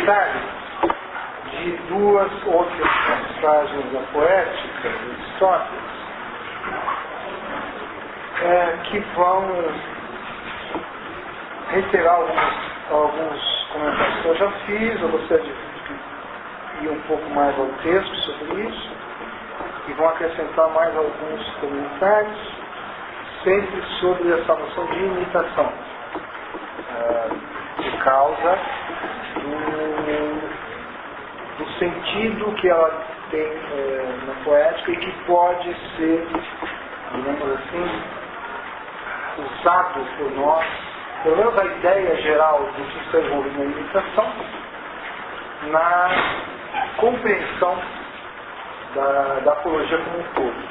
comentário de duas outras passagens da poética de Aristóteles, que vão reiterar alguns comentários que eu já fiz. Eu gostaria de ir um pouco mais ao texto sobre isso, e vão acrescentar mais alguns comentários, sempre sobre essa noção de imitação, por causa do sentido que ela tem na poética e que pode ser, digamos assim, usado por nós, pelo menos a ideia geral do que está envolvido na imitação, na compreensão da apologia como um todo.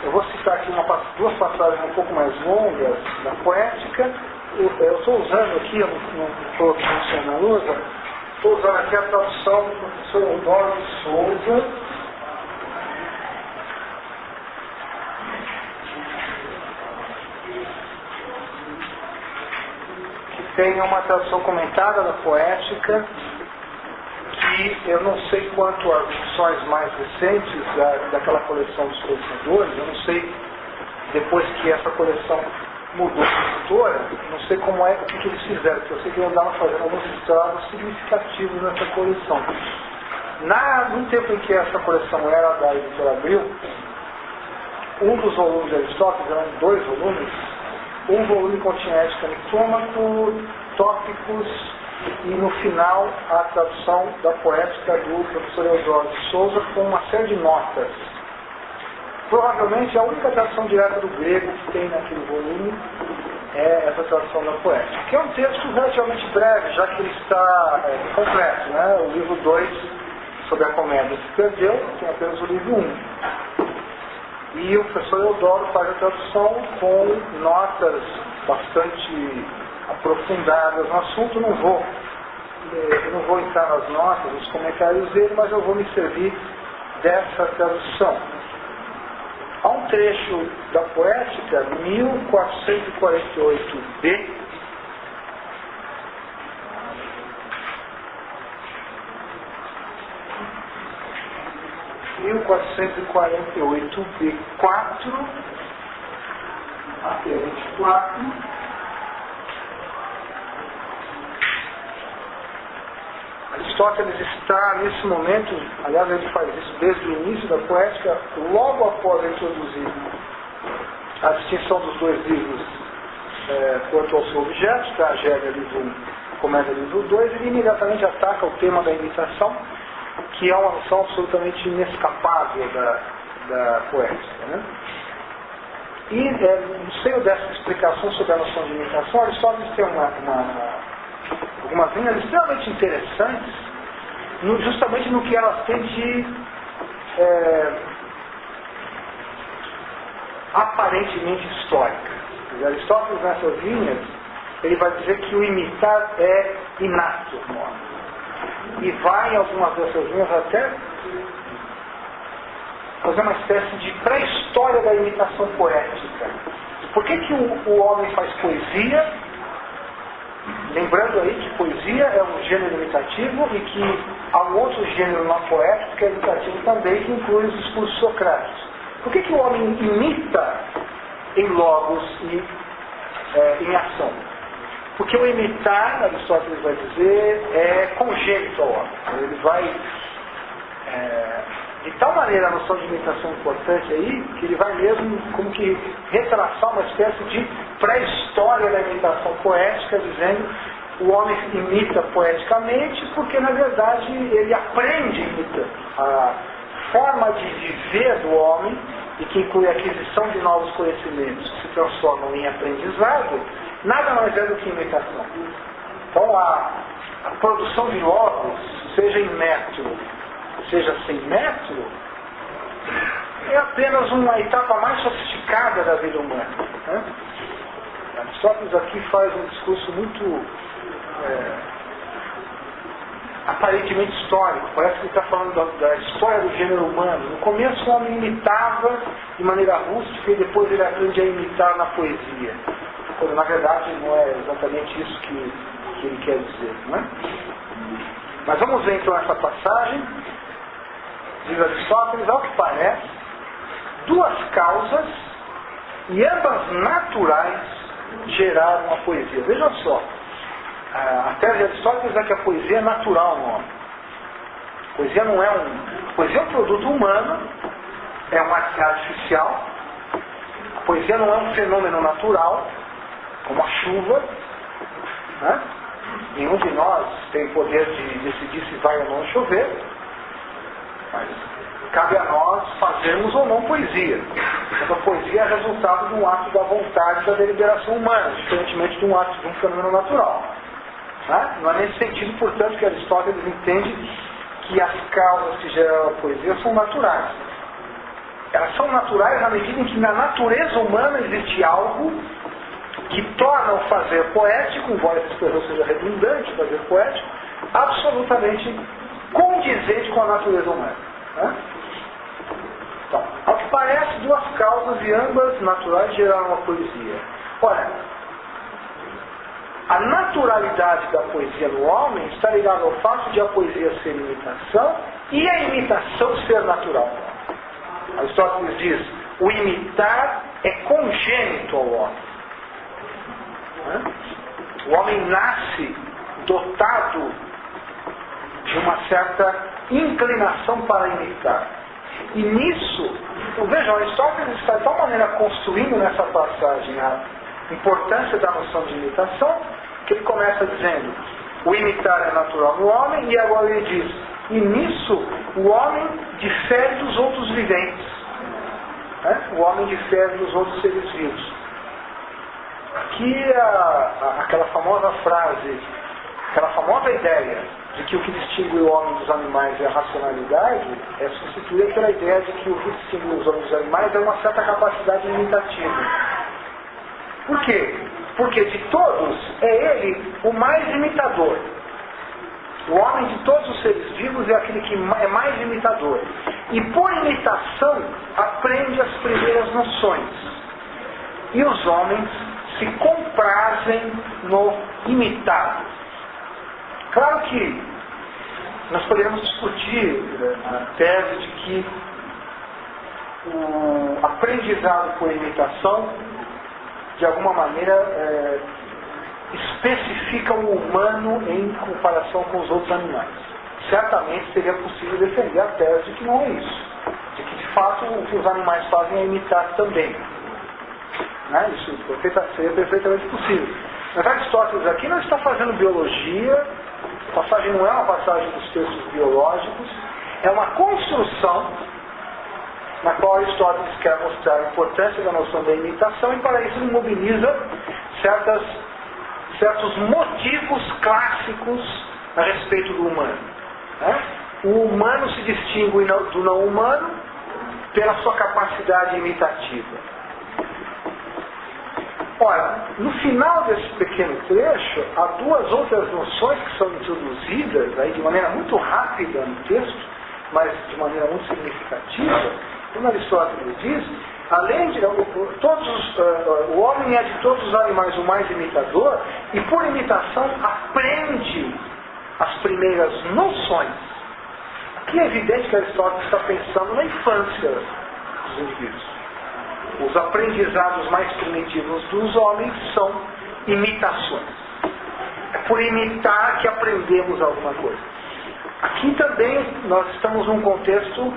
Eu vou citar aqui duas passagens um pouco mais longas da poética. Eu estou usando aqui, eu não coloquei isso na lousa, estou usando aqui a tradução do professor Eudoro de Souza, que tem uma tradução comentada da poética, que eu não sei quanto às edições mais recentes daquela coleção dos colecionadores. Eu não sei, depois que essa coleção mudou de editora, não sei como o que eles fizeram, porque eu sei que eles andavam fazendo alguns estragos significativos nessa coleção. No tempo em que essa coleção era da editora Abril, um dos volumes de Aristóteles, eram 2 volumes, um volume continha Ética Nicômaco, tópicos, e no final a tradução da poética do professor Eudoro de Souza com uma série de notas. Provavelmente a única tradução direta do grego que tem naquele volume é essa tradução da poética, que é um texto relativamente breve, já que ele está completo, né? O livro 2 sobre a comédia se perdeu, tem apenas o livro 1. E o professor Eudoro faz a tradução com notas bastante aprofundadas no assunto. Eu não vou entrar nas notas, nos comentários dele, mas eu vou me servir dessa tradução. Há um trecho da poética, 1448b, B4 até 24, Aristóteles está nesse momento, aliás ele faz isso desde o início da poética, logo após introduzir a distinção dos 2 livros quanto ao seu objeto, tragédia livro 1, comédia livro 2, ele imediatamente ataca o tema da imitação, que é uma noção absolutamente inescapável da poética, né? E no seio dessa explicação sobre a noção de imitação, Aristóteles tem algumas linhas extremamente interessantes, justamente no que elas têm de aparentemente histórica. Aristóteles, nessas linhas, ele vai dizer que o imitar é inato no homem. E vai, em algumas dessas linhas, até fazer uma espécie de pré-história da imitação poética. Por que o homem faz poesia? Lembrando aí que poesia é um gênero imitativo e que há um outro gênero na poética que é imitativo também, que inclui os discursos socráticos. Por que o homem imita em logos e em ação? Porque o imitar, Aristóteles vai dizer, é congênito ao homem. Ele vai, de tal maneira, a noção de imitação importante aí, que ele vai mesmo como que retraçar uma espécie de pré-história da imitação poética, dizendo o homem imita poeticamente porque, na verdade, ele aprende imitando. A forma de viver do homem, e que inclui a aquisição de novos conhecimentos que se transformam em aprendizado, nada mais é do que imitação. Então, a produção de logos, seja em método, seja sem método, é apenas uma etapa mais sofisticada da vida humana, né? Aristóteles aqui faz um discurso muito aparentemente histórico. Parece que ele está falando da história do gênero humano. No começo o homem imitava de maneira rústica e depois ele aprende a imitar na poesia. Quando na verdade não é exatamente isso que que ele quer dizer, não é? Mas vamos ver então essa passagem. Diz Aristóteles, ao que parece, duas causas, e ambas naturais, geraram a poesia. Veja só, a tese de Aristóteles é que a poesia é natural no homem. A poesia não é a poesia é um produto humano, é um artificial. A poesia não é um fenômeno natural, como a chuva, né? Nenhum de nós tem poder de decidir se vai ou não chover, mas cabe a nós fazermos ou não poesia. Então, a poesia é resultado de um ato da vontade, da deliberação humana, diferentemente de um ato de um fenômeno natural. Né? Não é nesse sentido, portanto, que Aristóteles entende que as causas que geram a poesia são naturais. Elas são naturais na medida em que na natureza humana existe algo que torna o fazer poético, embora essa expressão seja redundante, fazer poético, absolutamente condizente com a natureza humana. Né? Então, ao que parece, duas causas e ambas naturais geraram a poesia. Ora, a naturalidade da poesia no homem está ligada ao fato de a poesia ser imitação e a imitação ser natural. Aristóteles diz, o imitar é congênito ao homem. O homem nasce dotado de uma certa inclinação para imitar. E nisso, vejam, Aristóteles está de tal maneira construindo nessa passagem a importância da noção de imitação, que ele começa dizendo, o imitar é natural no homem, e agora ele diz, e nisso o homem difere dos outros viventes. O homem difere dos outros seres vivos. Aqui aquela famosa frase, aquela famosa ideia de que o que distingue o homem dos animais é a racionalidade, é substituída pela ideia de que o que distingue os homens dos animais é uma certa capacidade imitativa. Por quê? Porque de todos é ele o mais imitador. O homem de todos os seres vivos é aquele que é mais imitador. E por imitação aprende as primeiras noções. E os homens se comprazem no imitado. Claro que nós poderíamos discutir a tese de que o aprendizado por imitação, de alguma maneira, especifica o humano em comparação com os outros animais. Certamente seria possível defender a tese de que não é isso. De que, de fato, o que os animais fazem é imitar também. Isso seria perfeitamente possível. Mas Aristóteles aqui não está fazendo biologia, a passagem não é uma passagem dos textos biológicos, é uma construção na qual Aristóteles quer mostrar a importância da noção da imitação, e para isso ele mobiliza certos motivos clássicos a respeito do humano. O humano se distingue do não humano pela sua capacidade imitativa. Ora, no final desse pequeno trecho, há duas outras noções que são introduzidas aí de maneira muito rápida no texto, mas de maneira muito significativa. Como Aristóteles diz, além de o homem é de todos os animais o mais imitador, e por imitação aprende as primeiras noções. Aqui é evidente que Aristóteles está pensando na infância dos indivíduos. Os aprendizados mais primitivos dos homens são imitações. É por imitar que aprendemos alguma coisa. Aqui também nós estamos num contexto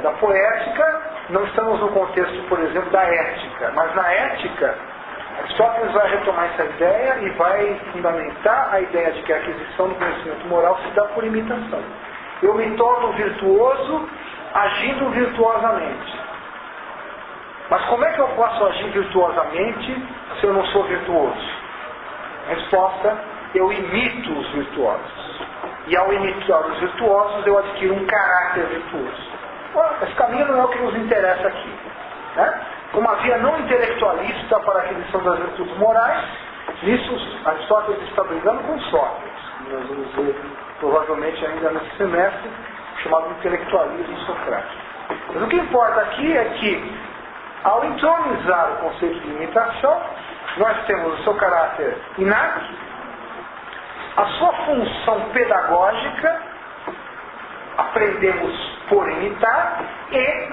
da poética, não estamos no contexto, por exemplo, da ética. Mas na ética, Aristóteles vai retomar essa ideia e vai fundamentar a ideia de que a aquisição do conhecimento moral se dá por imitação. Eu me torno virtuoso agindo virtuosamente. Mas como é que eu posso agir virtuosamente se eu não sou virtuoso? Resposta, eu imito os virtuosos. E ao imitar os virtuosos, eu adquiro um caráter virtuoso. Esse caminho não é o que nos interessa aqui. Uma via não intelectualista para a aquisição das virtudes morais, nisso Aristóteles está brigando com Sócrates. Nós vamos ver, provavelmente ainda nesse semestre, chamado intelectualismo socrático. Mas o que importa aqui é que, ao entronizar o conceito de imitação, nós temos o seu caráter inato, a sua função pedagógica, aprendemos por imitar, e,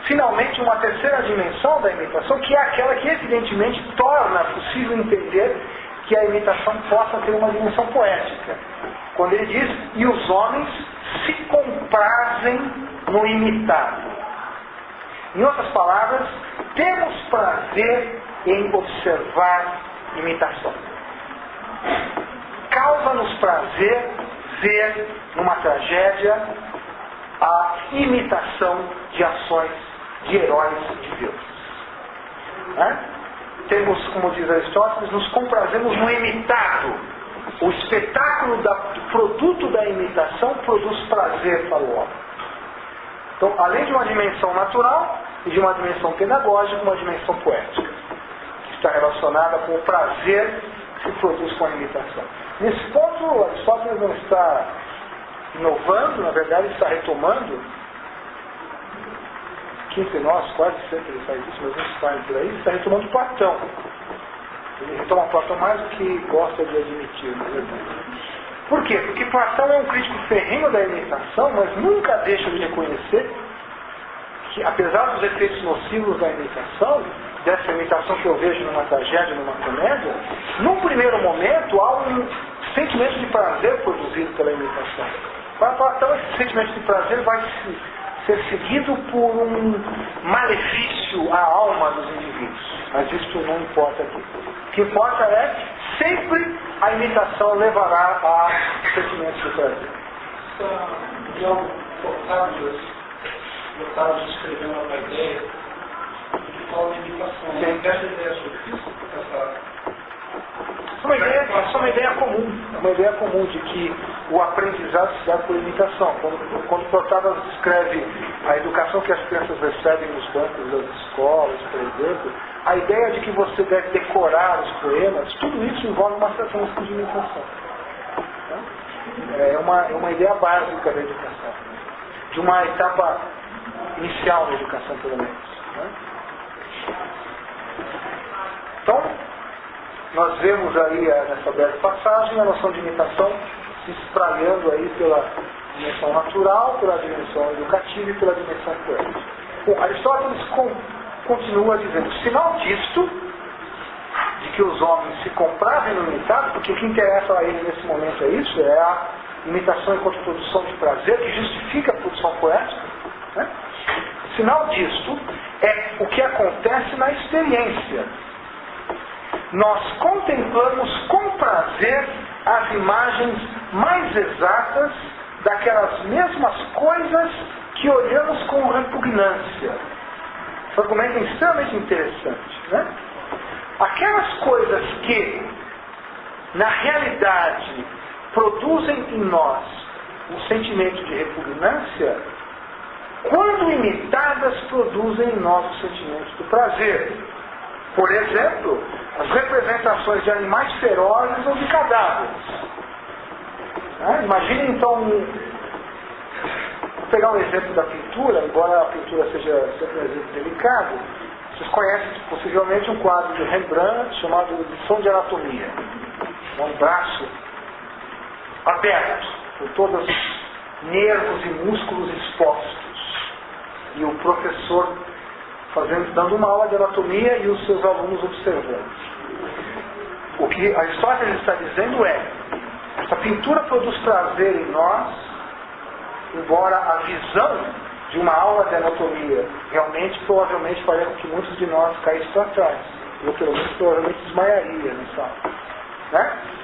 finalmente, uma terceira dimensão da imitação, que é aquela que, evidentemente, torna possível entender que a imitação possa ter uma dimensão poética. Quando ele diz, e os homens se comprazem no imitado. Em outras palavras, temos prazer em observar imitação. Causa-nos prazer ver numa tragédia a imitação de ações de heróis de Deus. Temos, como diz Aristóteles, nos comprazemos no imitado. O espetáculo do produto da imitação produz prazer para o homem. Então, além de uma dimensão natural e de uma dimensão pedagógica, uma dimensão poética, que está relacionada com o prazer que se produz com a imitação. Nesse ponto, Aristóteles não está inovando, na verdade está retomando, que entre nós quase sempre ele faz isso, mas não se faz por aí, ele está retomando Platão. Ele retoma Platão mais do que gosta de admitir, na verdade. Por quê? Porque Platão é um crítico ferrenho da imitação, mas nunca deixa de reconhecer que, apesar dos efeitos nocivos da imitação, dessa imitação que eu vejo numa tragédia, numa comédia, num primeiro momento há um sentimento de prazer produzido pela imitação. Para Platão, esse sentimento de prazer vai ser seguido por um malefício à alma dos indivíduos. Mas isso não importa aqui. O que importa é, sempre a imitação levará a sentimentos de prazer. John Octávios escreveu uma ideia que fala de imitação. Tem essa ideia sobre isso? Essa é uma ideia comum. É uma ideia comum de que o aprendizado se dá por imitação. Quando Protágoras descreve a educação que as crianças recebem nos bancos das escolas, por exemplo, a ideia de que você deve decorar os poemas, tudo isso envolve uma certa de imitação. É uma ideia básica da educação. De uma etapa inicial da educação, pelo menos. Então, nós vemos aí nessa breve passagem a noção de imitação se espraiando aí pela dimensão natural, pela dimensão educativa e pela dimensão poética. Bom, Aristóteles continua dizendo, sinal disto, de que os homens se comprazem no imitado, porque o que interessa a ele nesse momento é isso, é a imitação enquanto produção de prazer, que justifica a produção poética. Sinal disto é o que acontece na experiência. Nós contemplamos com prazer as imagens mais exatas daquelas mesmas coisas que olhamos com repugnância. Esse argumento é extremamente interessante. Aquelas coisas que, na realidade, produzem em nós um sentimento de repugnância, quando imitadas, produzem em nós o sentimento do prazer. Por exemplo, as representações de animais ferozes ou de cadáveres. Imagine então, vou pegar um exemplo da pintura, embora a pintura seja sempre um exemplo delicado. Vocês conhecem possivelmente um quadro de Rembrandt chamado Lição de Anatomia. Um braço aberto, com todos os nervos e músculos expostos. E o professor dando uma aula de anatomia e os seus alunos observando. O que Aristóteles está dizendo é, essa pintura produz prazer em nós, embora a visão de uma aula de anatomia realmente, provavelmente, faria com que muitos de nós caíssem para trás. Eu, pelo menos, provavelmente desmaiaria nessa aula.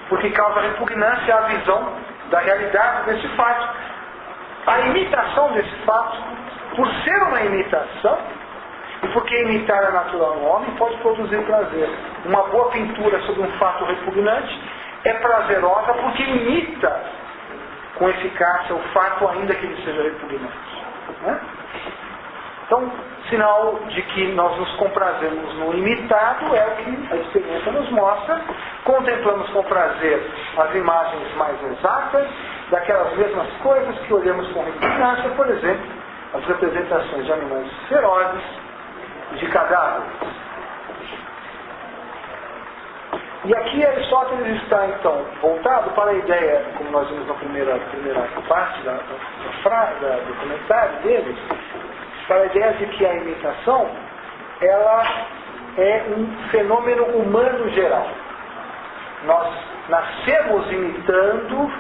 Porque causa repugnância à visão da realidade desse fato. A imitação desse fato, por ser uma imitação, e porque imitar é natural no homem, pode produzir prazer. Uma boa pintura sobre um fato repugnante é prazerosa porque imita com eficácia o fato, ainda que ele seja repugnante. Então, sinal de que nós nos comprazemos no imitado é o que a experiência nos mostra. Contemplamos com prazer as imagens mais exatas daquelas mesmas coisas que olhamos com repugnância, por exemplo, as representações de animais ferozes, de cadáveres. E aqui Aristóteles está, então, voltado para a ideia, como nós vimos na primeira parte do comentário dele, para a ideia de que a imitação, ela é um fenômeno humano geral. Nós nascemos imitando,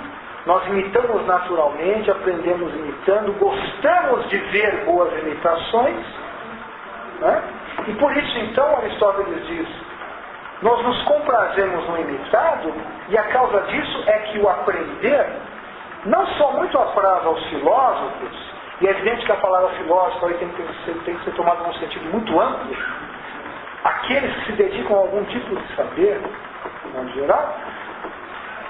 nós imitamos naturalmente, aprendemos imitando, gostamos de ver boas imitações, né? E por isso, então, Aristóteles diz, nós nos comprazemos no imitado, e a causa disso é que o aprender não só muito apraz aos filósofos, e é evidente que a palavra filósofo aí tem que ser tomada num sentido muito amplo, aqueles que se dedicam a algum tipo de saber, de modo geral,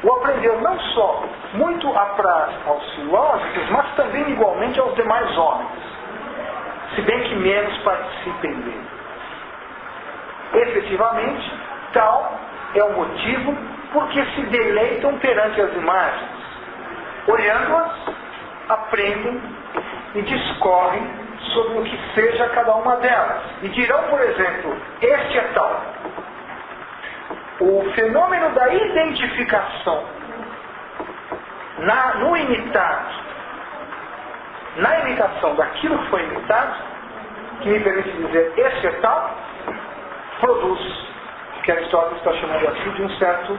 o aprender não só muito apraz aos filósofos, mas também igualmente aos demais homens, se bem que menos participem dele. Efetivamente, tal é o motivo porque se deleitam perante as imagens. Olhando-as, aprendem e discorrem sobre o que seja cada uma delas. E dirão, por exemplo, este é tal. O fenômeno da identificação no imitado, na imitação daquilo que foi imitado, que me permite dizer este é tal, produz o que Aristóteles está chamando assim de um certo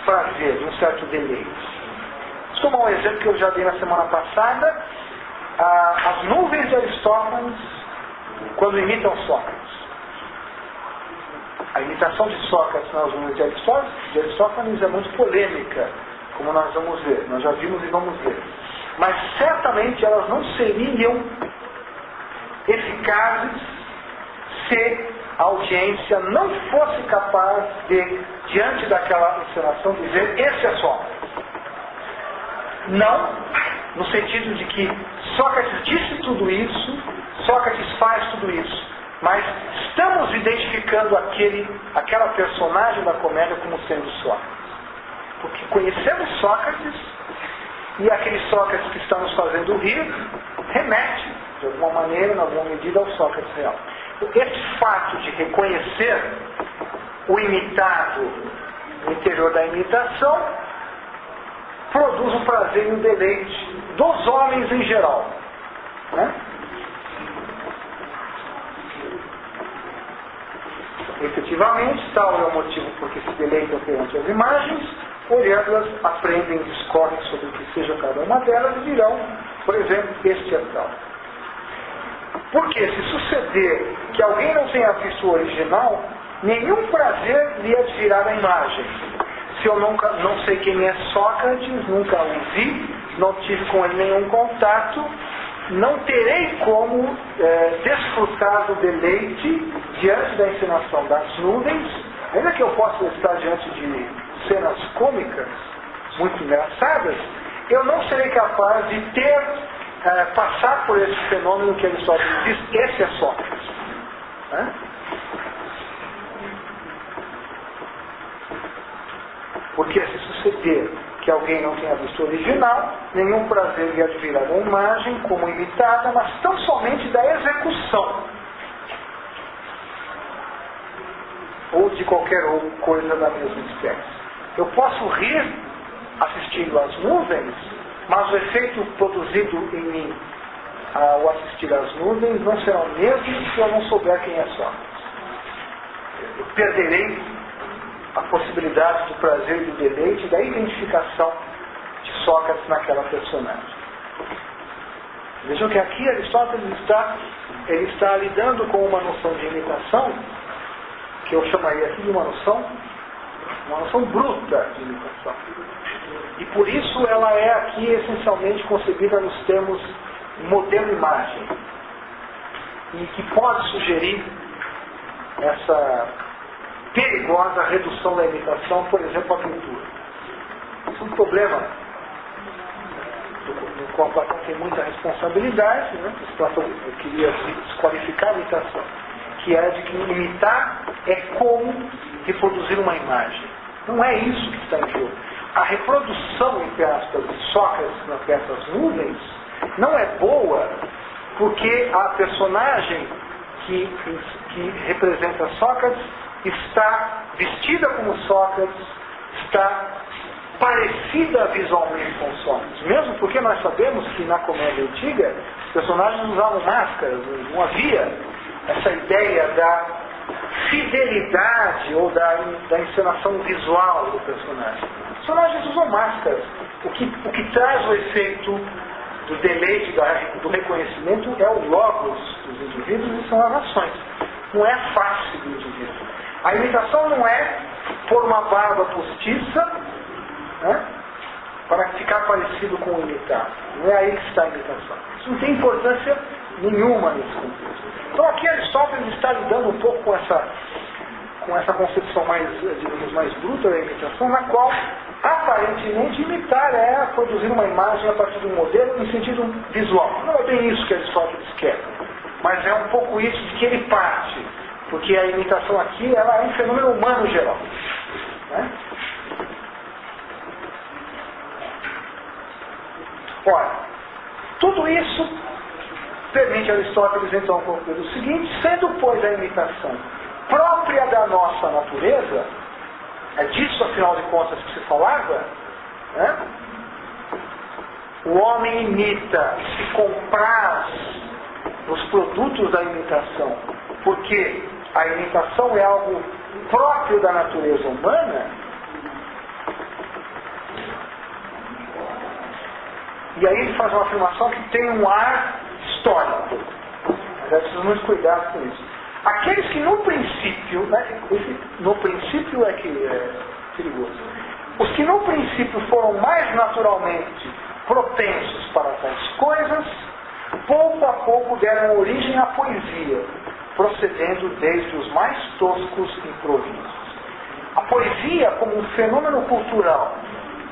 prazer, de um certo deleite. Vou tomar um exemplo que eu já dei na semana passada. As nuvens de Aristófanes, quando imitam Sócrates. A imitação de Sócrates nas nuvens de Aristófanes é muito polêmica, como nós vamos ver. Nós já vimos e vamos ver. Mas certamente elas não seriam eficazes se a audiência não fosse capaz de, diante daquela encenação, dizer, esse é Sócrates. Não no sentido de que Sócrates disse tudo isso, Sócrates faz tudo isso, mas estamos identificando aquela personagem da comédia como sendo Sócrates. Porque conhecemos Sócrates, e aquele Sócrates que está nos fazendo rir, remete, de alguma maneira, em alguma medida, ao Sócrates real. Esse fato de reconhecer o imitado no interior da imitação produz o prazer e o deleite dos homens em geral, né? Efetivamente, tal é o motivo por que se deleitam perante as imagens, olhando-as, aprendem e discorrem sobre o que seja cada uma delas e dirão, por exemplo, este é tal. Porque se suceder que alguém não tenha visto o original, nenhum prazer lhe advirá na imagem. Se eu não sei quem é Sócrates, nunca o vi, não tive com ele nenhum contato, não terei como desfrutar do deleite diante da encenação das nuvens, ainda que eu possa estar diante de cenas cômicas, muito engraçadas, eu não serei capaz de passar por esse fenômeno que Aristóteles diz, esse é Sócrates. Né? Porque se suceder que alguém não tenha visto o original, nenhum prazer lhe advirá da imagem como imitada, mas tão somente da execução. Ou de qualquer outra coisa da mesma espécie. Eu posso rir assistindo às nuvens, mas o efeito produzido em mim ao assistir às nuvens não será o mesmo se eu não souber quem é Sócrates. Eu perderei a possibilidade do prazer e do deleite, da identificação de Sócrates naquela personagem. Vejam que aqui Aristóteles está lidando com uma noção de imitação, que eu chamaria aqui de uma noção bruta de imitação. E por isso ela é aqui essencialmente concebida nos termos modelo-imagem, e que pode sugerir essa perigosa redução da imitação, por exemplo, à pintura. Isso é um problema no qual Platão tem muita responsabilidade, né? Platão queria desqualificar a imitação, que é de que imitar é como reproduzir uma imagem. Não é isso que está em jogo. A reprodução, entre aspas, de Sócrates nas peças nuvens não é boa porque a personagem que representa Sócrates está vestida como Sócrates, está parecida visualmente com Sócrates. Mesmo porque nós sabemos que na comédia antiga, os personagens usavam máscaras, não havia essa ideia da fidelidade ou da encenação visual do personagem. Os personagens usam máscaras, o que traz o efeito do deleite, do reconhecimento é o logos dos indivíduos e são as ações. Não é a face do indivíduo. A imitação não é pôr uma barba postiça, né, para ficar parecido com o imitado. Não é aí que está a imitação. Isso não tem importância nenhuma nesse contexto. Então aqui Aristóteles está lidando um pouco com essa concepção mais, digamos, mais bruta da imitação, na qual aparentemente imitar é produzir uma imagem a partir de um modelo no sentido visual. Não é bem isso que Aristóteles quer, mas é um pouco isso de que ele parte, porque a imitação aqui ela é um fenômeno humano geral, né? Ora, tudo isso permite a Aristóteles então concluir o seguinte: sendo pois a imitação própria da nossa natureza, é disso afinal de contas que se falava, né? O homem imita e se compraz nos produtos da imitação, porque a imitação é algo próprio da natureza humana. E aí ele faz uma afirmação que tem um ar histórico. Mas é preciso muito cuidado com isso. Aqueles que no princípio, né, no princípio é que é perigoso, os que no princípio foram mais naturalmente propensos para tais coisas, pouco a pouco deram origem à poesia, procedendo desde os mais toscos improvisos. A poesia, como um fenômeno cultural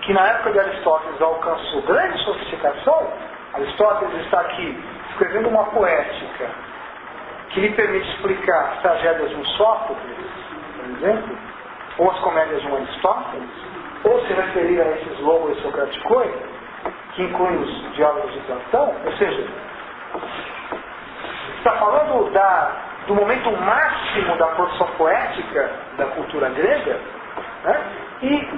que na época de Aristóteles alcançou grande sofisticação, Aristóteles está aqui escrevendo uma poética que lhe permite explicar as tragédias de um Sófocles, por exemplo, ou as comédias de um Aristóteles, ou se referir a esses logos socraticoi, que incluem os diálogos de Platão, ou seja, está falando do momento máximo da produção poética da cultura grega, né? E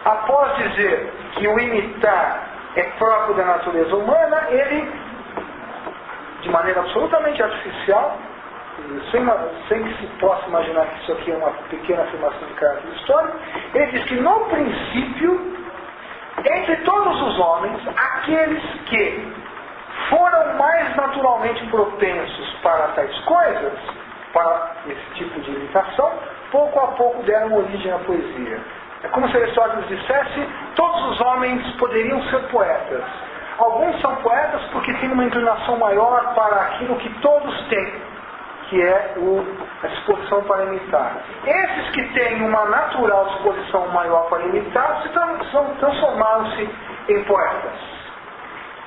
após dizer que o imitar é próprio da natureza humana, ele, de maneira absolutamente artificial, sem que se possa imaginar que isso aqui é uma pequena afirmação de caráter histórico, ele diz que no princípio, entre todos os homens, aqueles que foram mais naturalmente propensos para tais coisas, para esse tipo de imitação, pouco a pouco deram origem à poesia. É como se Aristóteles dissesse: todos os homens poderiam ser poetas. Alguns são poetas porque têm uma inclinação maior para aquilo que todos têm, que é a disposição para imitar. Esses que têm uma natural disposição maior para imitar transformaram-se em poetas.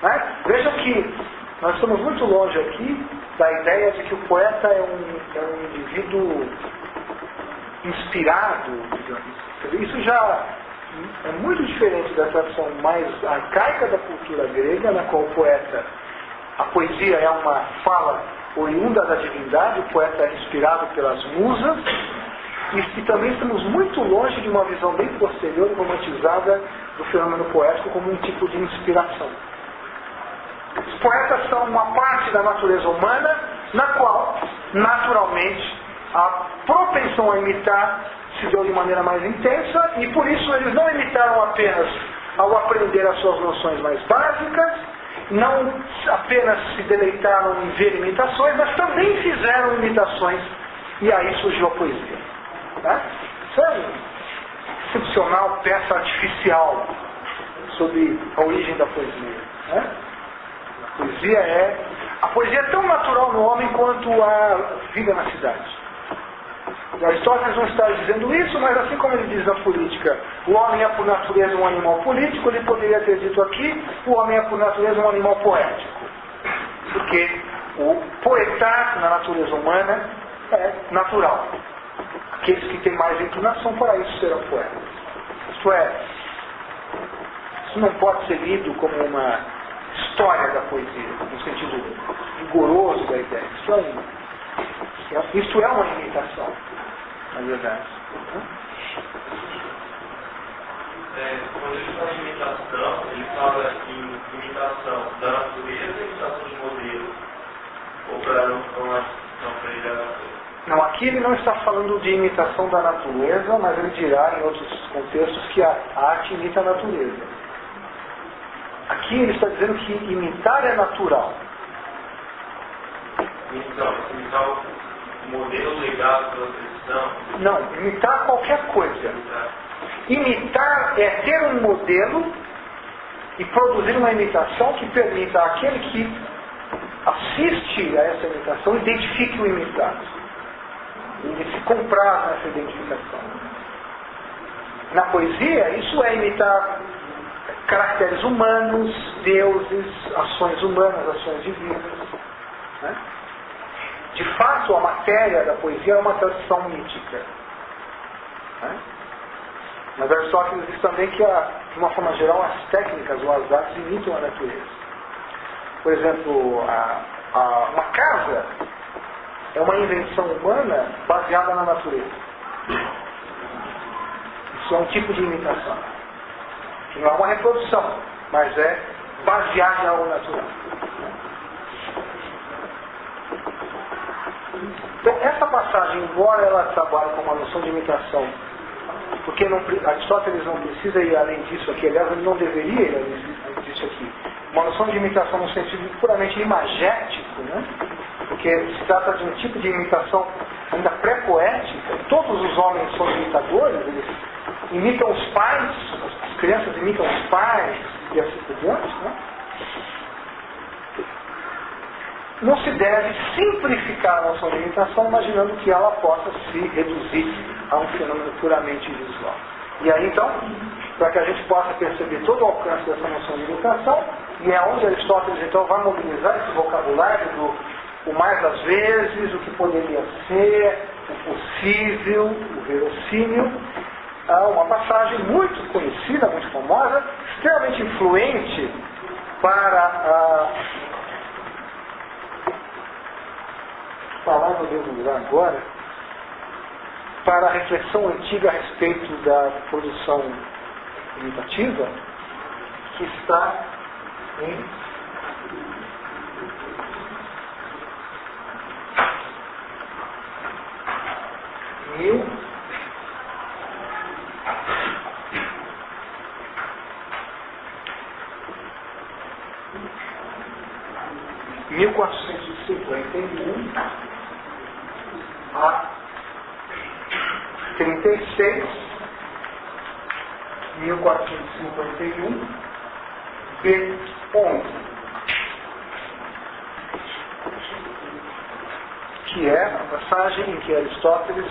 Né? Vejam que nós estamos muito longe aqui da ideia de que o poeta é um indivíduo inspirado, digamos. Isso já é muito diferente da tradição mais arcaica da cultura grega, na qual a poesia é uma fala oriunda da divindade, o poeta é inspirado pelas musas, e também estamos muito longe de uma visão bem posterior e romantizada do fenômeno poético como um tipo de inspiração. Os poetas são uma parte da natureza humana na qual, naturalmente, a propensão a imitar se deu de maneira mais intensa, e por isso eles não imitaram apenas ao aprender as suas noções mais básicas, não apenas se deleitaram em ver imitações, mas também fizeram imitações, e aí surgiu a poesia. Né? Isso é uma excepcional peça artificial sobre a origem da poesia. Né? A poesia é tão natural no homem quanto a vida na cidade. E Aristóteles não está dizendo isso, mas assim como ele diz na política, o homem é por natureza um animal político, ele poderia ter dito aqui, o homem é por natureza um animal poético. Porque o poetar na natureza humana é natural. Aqueles que têm mais inclinação para isso serão poetas. Isto é, isso não pode ser lido como uma história da poesia, no sentido rigoroso da ideia. Isto é uma imitação. na verdade. Quando ele fala em imitação, ele fala em imitação da natureza e imitação de modelo. Ou para ele a natureza. Não, aqui ele não está falando de imitação da natureza, mas ele dirá em outros contextos que a arte imita a natureza. Aqui ele está dizendo que imitar é natural. Então, imitar o modelo legado pela tradição. Não, imitar qualquer coisa. Imitar é ter um modelo e produzir uma imitação que permita àquele que assiste a essa imitação identifique o imitado. Ele se comprar nessa identificação. Na poesia, isso é imitar caracteres humanos, deuses, ações humanas, ações divinas. Né? De fato, a matéria da poesia é uma tradição mítica. Né? Mas Aristóteles diz também que, de uma forma geral, as técnicas ou as artes imitam a natureza. Por exemplo, uma casa é uma invenção humana baseada na natureza. Isso é um tipo de imitação. Que não é uma reprodução, mas é baseada no natural. Então, essa passagem, embora ela trabalhe com uma noção de imitação, porque Aristóteles não precisa ir além disso aqui, aliás, ele não deveria ir além disso aqui. Uma noção de imitação no sentido puramente imagético, né? Porque se trata de um tipo de imitação ainda pré-poética. Todos os homens são imitadores, eles imitam os pais, as crianças imitam os pais e assim por diante. Né? Não se deve simplificar a noção de imitação imaginando que ela possa se reduzir a um fenômeno puramente visual. E aí então, para que a gente possa perceber todo o alcance dessa noção de imitação, e é onde Aristóteles então vai mobilizar esse vocabulário do o mais às vezes, o que poderia ser, o possível, o verossímil. Há uma passagem muito conhecida, muito famosa, extremamente influente para não devo lembrar agora, para a reflexão antiga a respeito da produção imitativa, que está em mil 1451 a 36, 1451 B11, que é a passagem em que Aristóteles,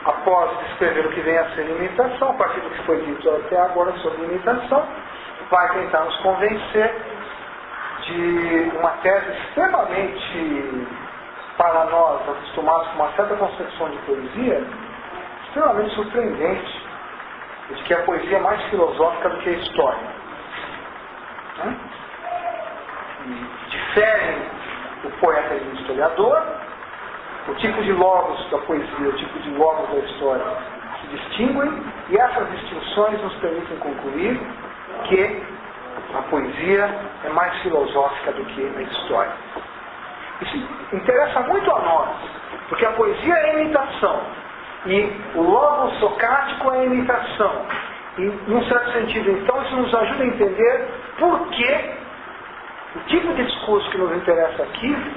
após descrever o que vem a ser imitação, a partir do que foi dito até agora sobre imitação, vai tentar nos convencer de uma tese extremamente, para nós, acostumados com uma certa concepção de poesia, extremamente surpreendente, de que a poesia é mais filosófica do que a história. Diferem o poeta e o historiador, o tipo de logos da poesia, o tipo de logos da história se distinguem, e essas distinções nos permitem concluir que a poesia é mais filosófica do que a história. Isso interessa muito a nós, porque a poesia é imitação, e o logo socrático é imitação. E, num certo sentido, então, isso nos ajuda a entender por que o tipo de discurso que nos interessa aqui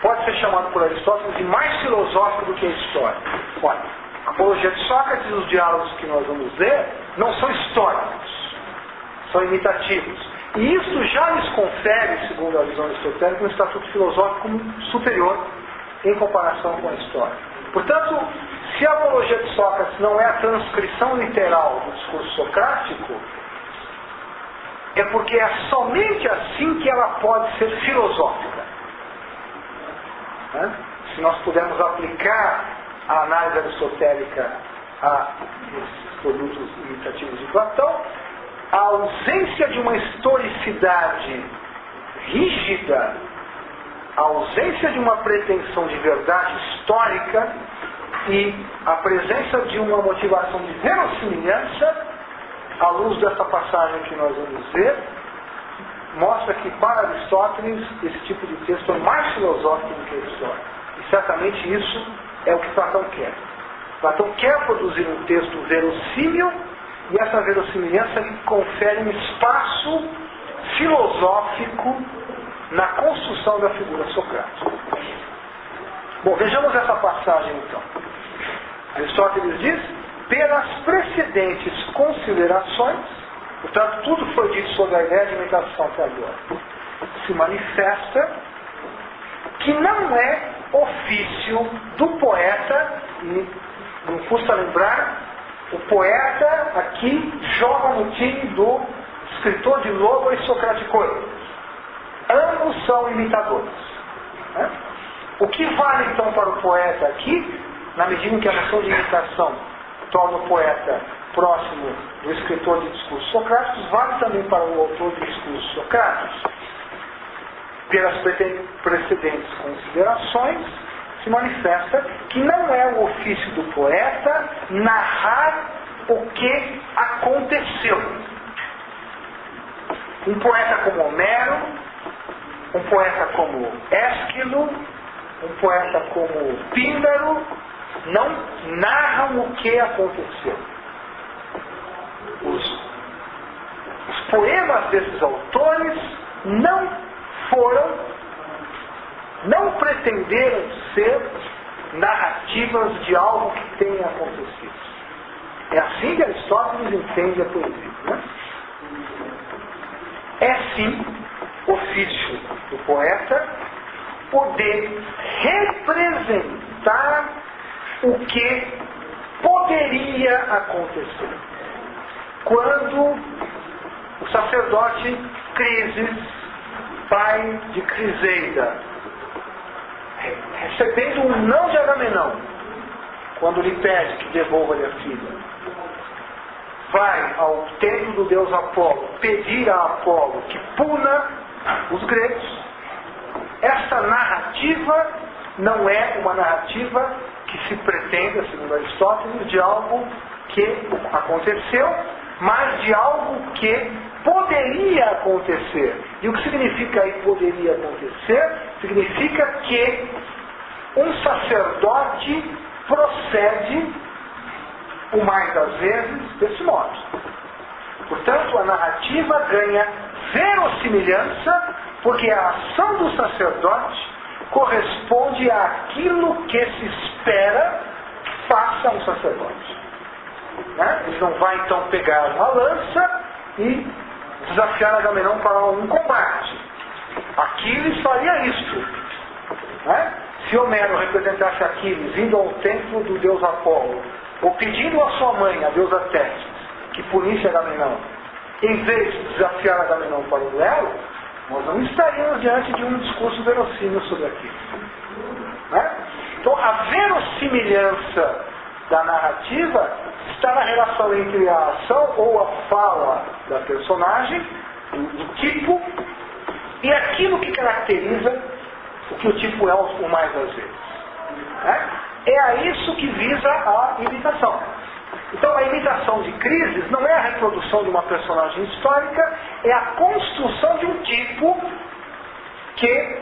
pode ser chamado por Aristóteles de mais filosófico do que a história. Olha, a apologia de Sócrates e os diálogos que nós vamos ler não são históricos, são imitativos. E isso já lhes confere, segundo a visão aristotélica, um estatuto filosófico superior em comparação com a história. Portanto, se a apologia de Sócrates não é a transcrição literal do discurso socrático, é porque é somente assim que ela pode ser filosófica. Se nós pudermos aplicar a análise aristotélica a esses produtos imitativos de Platão, a ausência de uma historicidade rígida, a ausência de uma pretensão de verdade histórica, E a presença de uma motivação de verossimilhança, à luz dessa passagem que nós vamos ver, mostra que para Aristóteles esse tipo de texto é mais filosófico do que Aristóteles. E certamente isso é o que Platão quer. Platão quer produzir um texto verossímil, e essa verossimilhança lhe confere um espaço filosófico na construção da figura socrática. Bom, vejamos essa passagem então. Aristóteles diz: pelas precedentes considerações, portanto, tudo foi dito sobre a ideia de imitação até agora, se manifesta que não é ofício do poeta, e não custa lembrar, o poeta aqui joga no time do escritor de Logo e Socraticoi. Ambos são imitadores. Né? O que vale então para o poeta aqui, na medida em que a noção de imitação torna o poeta próximo do escritor de discursos socráticos, vale também para o autor de discursos socráticos. Pelas precedentes considerações, se manifesta que não é o ofício do poeta narrar o que aconteceu. Um poeta como Homero, um poeta como Ésquilo, um poeta como Píndaro, não narram o que aconteceu. Os poemas desses autores não pretenderam ser narrativas de algo que tenha acontecido. É assim que Aristóteles entende a poesia. Né? É sim ofício do poeta poder representar o que poderia acontecer. Quando o sacerdote Crises, pai de Criseida, recebendo um não de Agamenão, quando lhe pede que devolva-lhe a filha, vai ao templo do deus Apolo pedir a Apolo que puna os gregos. Esta narrativa não é uma narrativa que se pretenda, segundo Aristóteles, de algo que aconteceu, mas de algo que poderia acontecer. E o que significa aí poderia acontecer? Significa que um sacerdote procede, o mais das vezes, desse modo. Portanto, a narrativa ganha verossimilhança, porque a ação do sacerdote corresponde àquilo que se espera que faça um sacerdote. Né? Ele não vai então pegar uma lança e desafiar Agamenão para um combate. Aquiles faria isto. Né? Se Homero representasse Aquiles indo ao templo do deus Apolo, ou pedindo à sua mãe, a deusa Tétis, que punisse Agamenão, em vez de desafiar Agamenão para o duelo, nós não estaríamos diante de um discurso verossímil sobre aquilo. Né? Então, a verossimilhança da narrativa está na relação entre a ação ou a fala da personagem, do tipo, e aquilo que caracteriza o que o tipo é o mais das vezes. Né? É a isso que visa a imitação. Então a imitação de Crises não é a reprodução de uma personagem histórica, é a construção de um tipo que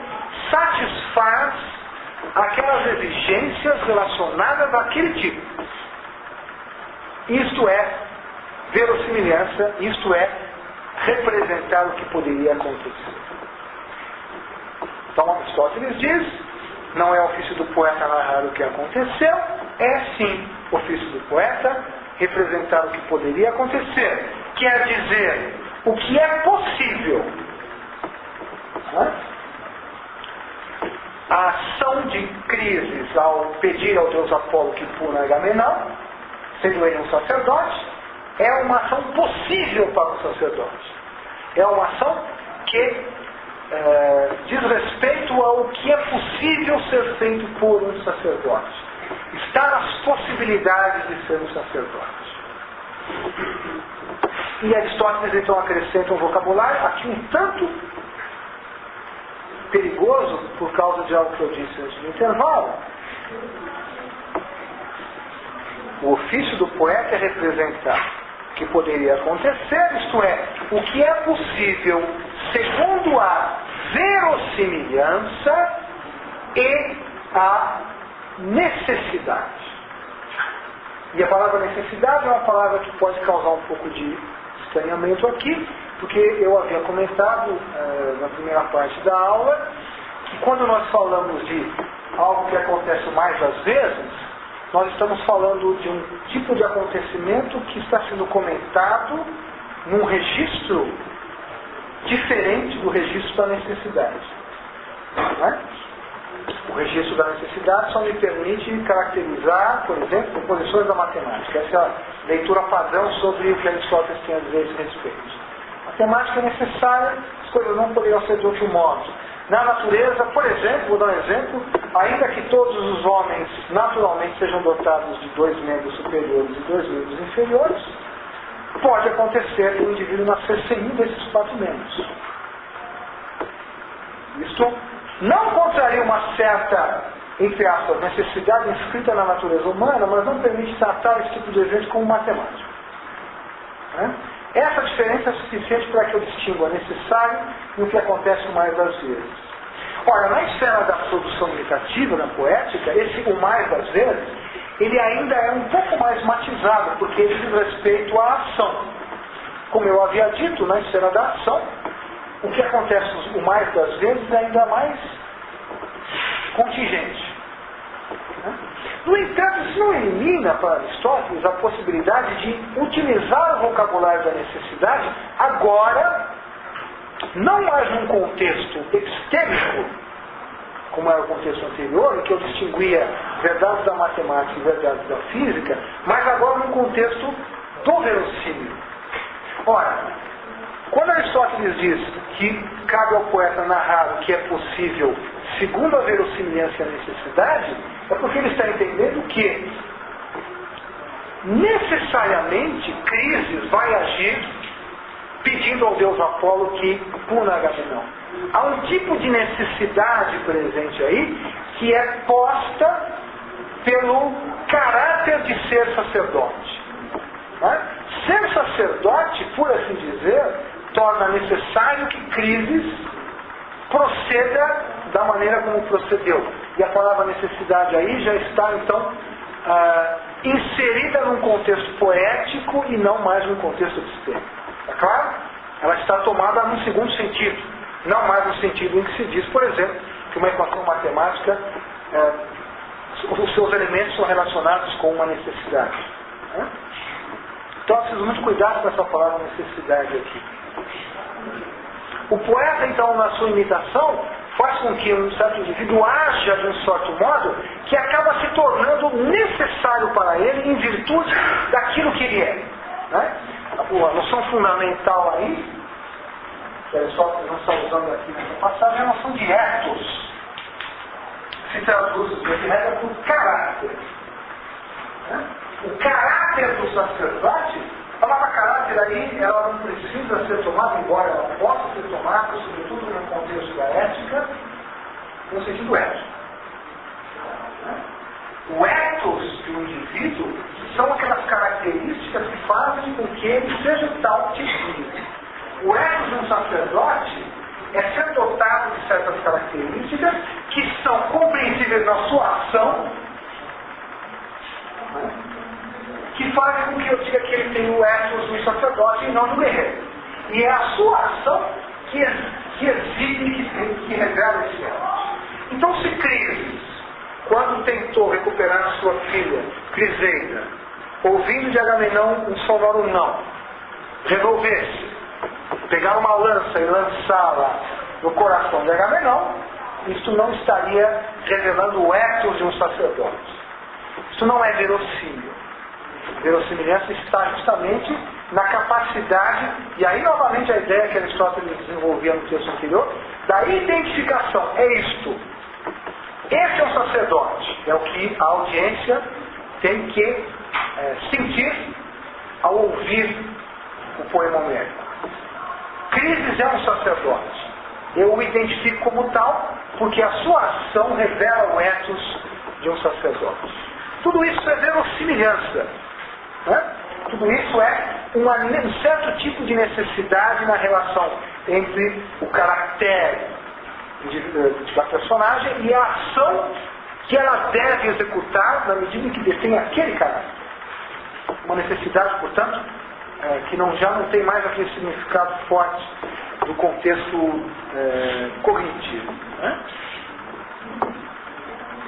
satisfaz aquelas exigências relacionadas àquele tipo. Isto é verossimilhança, isto é representar o que poderia acontecer. Então Aristóteles diz, não é ofício do poeta narrar o que aconteceu, é sim ofício do poeta representar o que poderia acontecer. Quer dizer, o que é possível. A ação de Crises ao pedir ao deus Apolo que puna Agamenão, sendo ele um sacerdote, é uma ação possível para o sacerdote. É uma ação que diz respeito ao que é possível ser feito por um sacerdote. Está nas possibilidades de ser um sacerdote. E Aristóteles então acrescenta um vocabulário aqui um tanto perigoso por causa de algo que eu disse antes do intervalo. O ofício do poeta é representar o que poderia acontecer, isto é, o que é possível segundo a verossimilhança e a necessidade. E a palavra necessidade é uma palavra que pode causar um pouco de estranhamento aqui, porque eu havia comentado na primeira parte da aula que quando nós falamos de algo que acontece mais às vezes, nós estamos falando de um tipo de acontecimento que está sendo comentado num registro diferente do registro da necessidade. Não é? O registro da necessidade só me permite caracterizar, por exemplo, proposições da matemática. Essa é a leitura padrão sobre o que Aristóteles tem a dizer a esse respeito. A matemática é necessária, as coisas não poderiam ser de outro modo. Na natureza, por exemplo, vou dar um exemplo, ainda que todos os homens naturalmente sejam dotados de 2 membros superiores e 2 membros inferiores, pode acontecer que o indivíduo nascer sem um desses 4 membros. Isto não contraria uma certa, entre aspas, necessidade inscrita na natureza humana, mas não permite tratar esse tipo de evento como matemático. Essa diferença é suficiente para que eu distingua necessário e o que acontece mais das vezes. Ora, na esfera da produção imitativa, na poética, esse o mais das vezes, ele ainda é um pouco mais matizado, porque ele diz respeito à ação. Como eu havia dito, na esfera da ação, o que acontece o mais das vezes é ainda mais contingente. No entanto, isso não elimina para Aristóteles a possibilidade de utilizar o vocabulário da necessidade agora, não mais num contexto epistêmico, como era o contexto anterior, em que eu distinguia verdades da matemática e verdades da física, mas agora num contexto do verossímil. Ora, quando Aristóteles diz que cabe ao poeta narrar o que é possível segundo a verossimilhança e a necessidade, é porque ele está entendendo que necessariamente Crises vai agir pedindo ao deus Apolo que puna Agamenon. Há um tipo de necessidade presente aí que é posta pelo caráter de ser sacerdote. Ser sacerdote, por assim dizer, torna necessário que Crises proceda da maneira como procedeu. E a palavra necessidade aí já está, então, inserida num contexto poético e não mais num contexto epistêmico. Está claro? Ela está tomada num segundo sentido, não mais no sentido em que se diz, por exemplo, que uma equação matemática, os seus elementos são relacionados com uma necessidade. Então, eu preciso muito cuidado com essa palavra necessidade aqui. O poeta, então, na sua imitação, faz com que um certo indivíduo haja de um certo modo que acaba se tornando necessário para ele em virtude daquilo que ele é. A noção fundamental aí, que Aristóteles não está usando aqui nessa passagem, é a noção de ethos. Se traduz por caráter. O caráter do sacerdote, a palavra caráter aí, ela não precisa ser tomada, embora ela possa ser tomada, sobretudo no contexto da ética, no sentido ético. O ethos de um indivíduo são aquelas características que fazem com que ele seja tal que vive. O ethos de um sacerdote é ser dotado de certas características que são compreensíveis na sua ação, que fazem com que eu diga que ele tem o ethos do sacerdote e não do guerreiro. E é a sua ação que exibe, que revela esse ethos. Então, se Crises, quando tentou recuperar sua filha, Criseida, ouvindo de Agamenon um sonoro não, resolvesse pegar uma lança e lançá-la no coração de Agamenon, isto não estaria revelando o ethos de um sacerdote. Isso não é verossímil. Verossimilhança está justamente na capacidade, e aí novamente a ideia que Aristóteles desenvolvia no texto anterior, da identificação. É isto. Esse é um sacerdote. É o que a audiência tem que sentir ao ouvir o poema homérico. Crises é um sacerdote. Eu o identifico como tal, porque a sua ação revela o ethos de um sacerdote. Tudo isso é verossimilhança. Né? Tudo isso é um certo tipo de necessidade na relação entre o caractere da personagem e a ação que ela deve executar na medida em que detém aquele caráter. Uma necessidade, portanto, que já não tem mais aquele significado forte do contexto cognitivo. Né?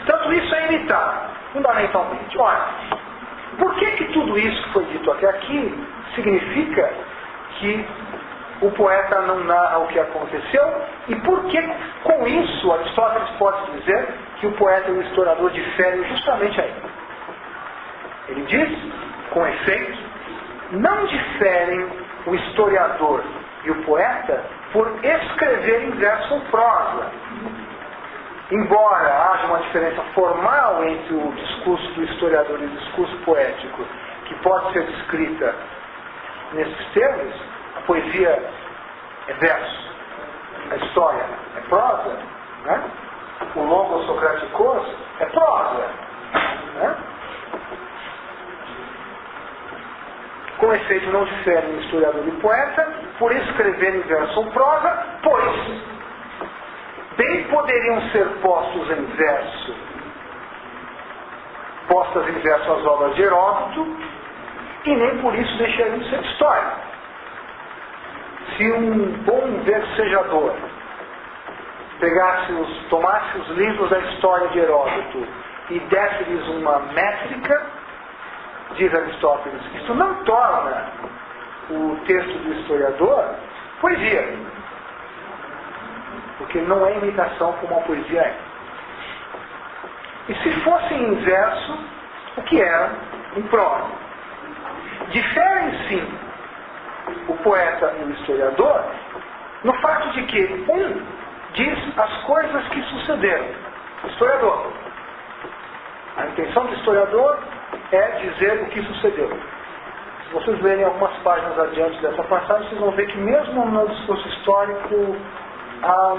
Tanto isso é imitar, fundamentalmente. Ora, por que tudo isso que foi dito até aqui significa que o poeta não narra o que aconteceu? E por que, com isso, Aristóteles pode dizer que o poeta e o historiador diferem justamente aí? Ele diz, com efeito, não diferem o historiador e o poeta por escrever em verso ou prosa. Embora haja uma diferença formal entre o discurso do historiador e o discurso poético, que pode ser descrita nesses termos, a poesia é verso, a história é prosa, né? O logos socraticos é prosa. Né? Com efeito, não diferem o historiador e o poeta por escrever em verso ou prosa, pois bem poderiam ser postas em verso as obras de Heródoto, e nem por isso deixariam de ser história. Se um bom versejador tomasse os livros da história de Heródoto e desse-lhes uma métrica, diz Aristóteles, isso não torna o texto do historiador poesia, porque não é imitação como a poesia é. E se fosse em verso, o que era em prosa? Diferem sim o poeta e o historiador no fato de que um diz as coisas que sucederam. O historiador. A intenção do historiador é dizer o que sucedeu. Se vocês lerem algumas páginas adiante dessa passagem, vocês vão ver que mesmo no discurso histórico há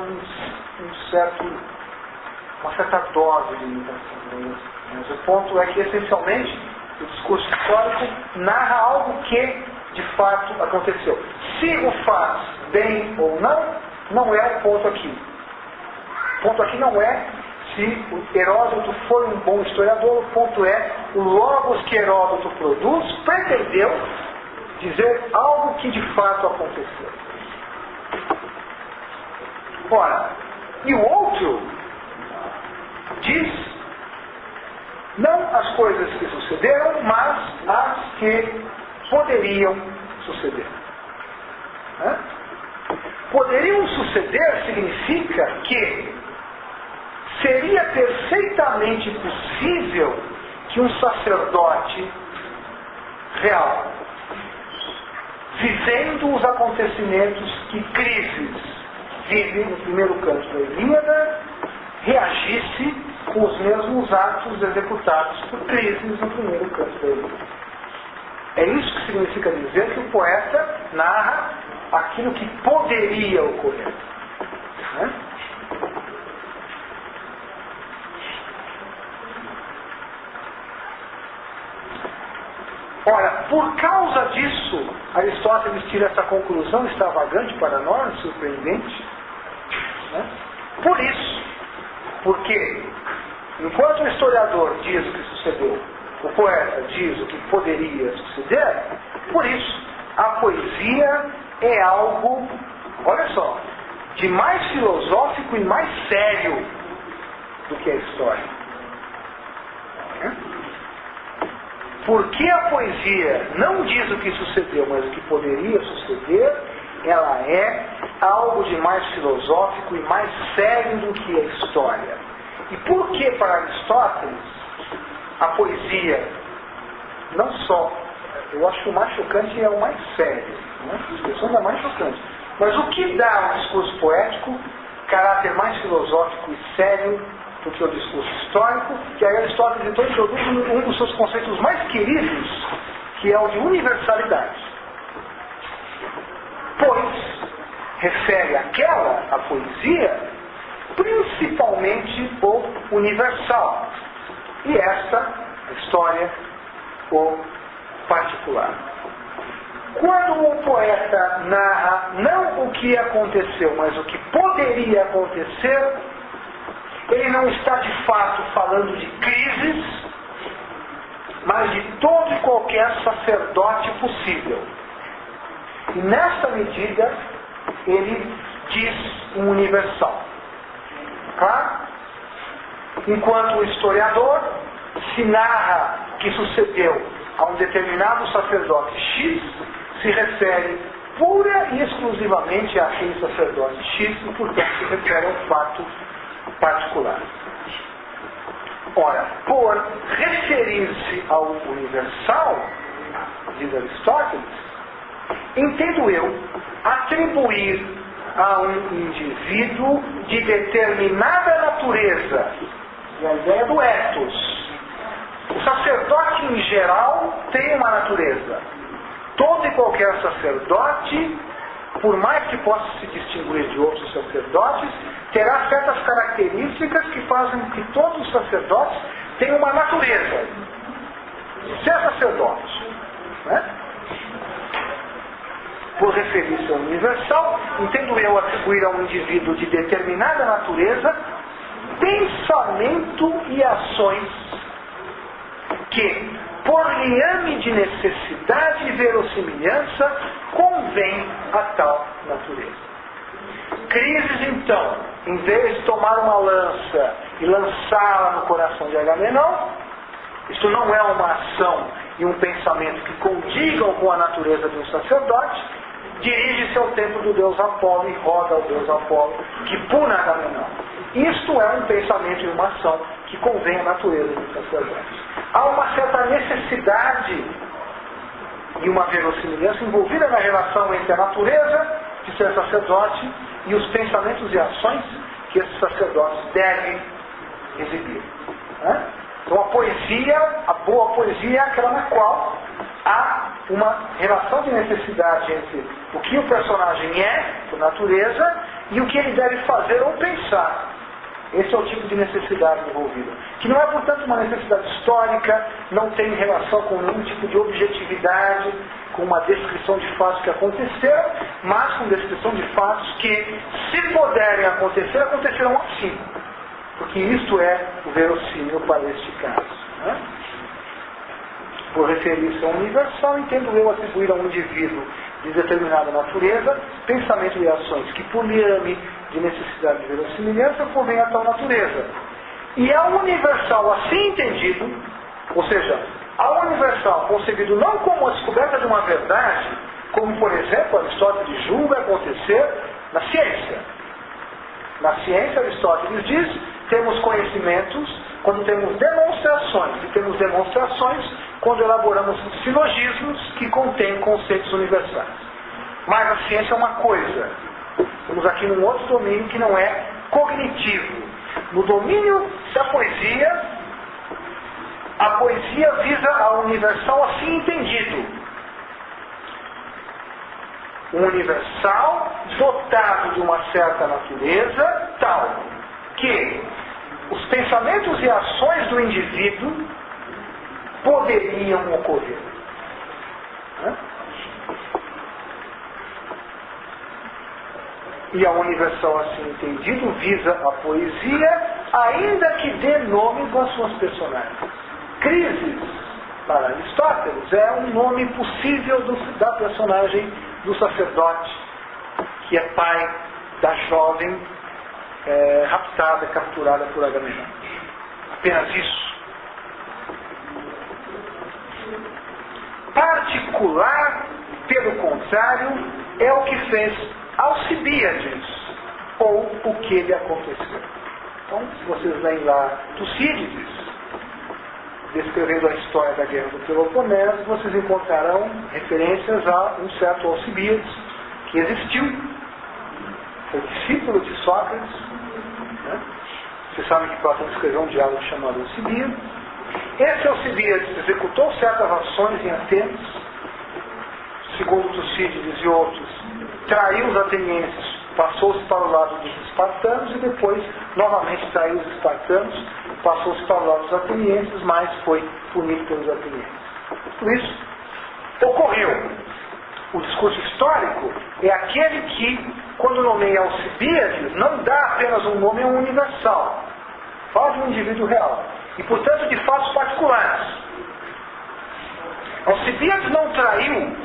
uma certa dose de imitação. Mas o ponto é que, essencialmente, o discurso histórico narra algo que, de fato, aconteceu. Se o faz bem ou não é o ponto aqui. O ponto aqui não é se o Heródoto foi um bom historiador, o ponto é o logos que Heródoto produz pretendeu dizer algo que de fato aconteceu. Ora, e o outro diz não as coisas que sucederam, mas as que poderiam suceder. Né? Poderiam suceder significa que seria perfeitamente possível que um sacerdote real, vivendo os acontecimentos que Crises vive no primeiro canto da Ilíada, reagisse com os mesmos atos executados por Crises no primeiro canto da Ilíada. É isso que significa dizer que o poeta narra aquilo que poderia ocorrer. Né? Ora, por causa disso, Aristóteles tira essa conclusão extravagante para nós, surpreendente. Né? Por isso, porque enquanto o historiador diz o que sucedeu, o poeta diz o que poderia suceder, por isso a poesia é algo, olha só, de mais filosófico e mais sério do que a história. Porque a poesia não diz o que sucedeu, mas o que poderia suceder, ela é algo de mais filosófico e mais sério do que a história. E por que para Aristóteles a poesia, não só, eu acho que o mais chocante é o mais sério, né? A expressão é mais chocante. Mas o que dá ao discurso poético caráter mais filosófico e sério do que o discurso histórico, que aí Aristóteles então introduz um dos seus conceitos mais queridos, que é o de universalidade. Pois refere a poesia, principalmente o universal. E esta a história, o particular. Quando o poeta narra não o que aconteceu, mas o que poderia acontecer, ele não está de fato falando de crises, mas de todo e qualquer sacerdote possível. E nesta medida, ele diz um universal. Tá? Enquanto o historiador se narra que sucedeu a um determinado sacerdote X, se refere pura e exclusivamente àquele sacerdote X e, portanto, se refere a um fato particular. Ora, por referir-se ao universal, diz Aristóteles, entendo eu atribuir a um indivíduo de determinada natureza, e a ideia do ethos. O sacerdote em geral tem uma natureza. Todo e qualquer sacerdote, por mais que possa se distinguir de outros sacerdotes, terá certas características que fazem com que todos os sacerdotes tenham uma natureza de ser sacerdote. Né? Por referir-se ao universal, entendo eu atribuir a um indivíduo de determinada natureza pensamento e ações que, por liame de necessidade e verossimilhança, convém a tal natureza. Crises, então, em vez de tomar uma lança e lançá-la no coração de Agamenon, isto não é uma ação e um pensamento que condigam com a natureza de um sacerdote, dirige-se ao templo do deus Apolo e roga ao deus Apolo que puna Agamenon. Isto é um pensamento e uma ação que convém à natureza do sacerdote. Há uma certa necessidade e uma verossimilhança envolvida na relação entre a natureza de ser sacerdote e os pensamentos e ações que esses sacerdotes devem exibir. Então a poesia, a boa poesia é aquela na qual há uma relação de necessidade entre o que o personagem é, por natureza, e o que ele deve fazer ou pensar. Esse é o tipo de necessidade envolvida. Que não é, portanto, uma necessidade histórica, não tem relação com nenhum tipo de objetividade, com uma descrição de fatos que aconteceram, mas com descrição de fatos que, se puderem acontecer, acontecerão assim. Porque isto é o verossímil para este caso. Né? Por referir-se a um universal, entendo eu atribuir a um indivíduo de determinada natureza, pensamento e ações que, por liame de necessidade de verossimilhança, convém a tal natureza. E ao universal assim entendido, ou seja, ao universal concebido não como a descoberta de uma verdade, como, por exemplo, Aristóteles julga acontecer na ciência. Na ciência, Aristóteles diz, temos conhecimentos quando temos demonstrações, e temos demonstrações quando elaboramos silogismos que contêm conceitos universais. Mas a ciência é uma coisa. Estamos aqui num outro domínio que não é cognitivo. No domínio da poesia, a poesia visa ao universal assim entendido. Um universal dotado de uma certa natureza, tal que os pensamentos e ações do indivíduo poderiam ocorrer. E a universal assim entendido visa a poesia, ainda que dê nomes às suas personagens. Crises, para Aristóteles, é um nome possível da personagem do sacerdote, que é pai da jovem raptada, capturada por Agamenon. Apenas isso. Particular, pelo contrário, é o que fez Alcibíades, ou o que lhe aconteceu. Então, se vocês leem lá Tucídides, descrevendo a história da Guerra do Peloponeso, vocês encontrarão referências a um certo Alcibíades, que existiu, foi discípulo de Sócrates. Né? Vocês sabem que Platão escreveu um diálogo chamado Alcibíades. Esse Alcibíades executou certas ações em Atenas, segundo Tucídides e outros, traiu os atenienses, passou-se para o lado dos espartanos e depois novamente traiu os espartanos passou-se para o lado dos atenienses, mas foi punido pelos atenienses. Por isso, ocorreu. O discurso histórico é aquele que, quando nomeia Alcibíades, não dá apenas um nome universal. Fala de um indivíduo real. E, portanto, de fatos particulares. Alcibíades não traiu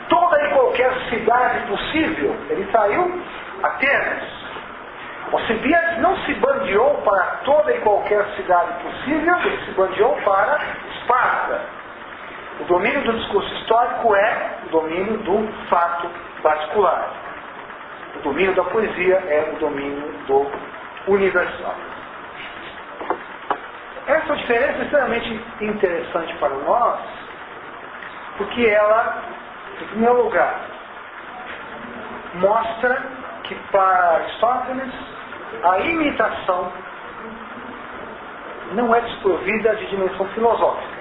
toda e qualquer cidade possível. Ele traiu Atenas. Alcibíades não se bandeou para toda e qualquer cidade possível, ele se bandeou para Esparta. O domínio do discurso histórico é o domínio do fato particular. O domínio da poesia é o domínio do universal. Essa diferença é extremamente interessante para nós, porque ela, em primeiro lugar, mostra que para Aristóteles a imitação não é desprovida de dimensão filosófica.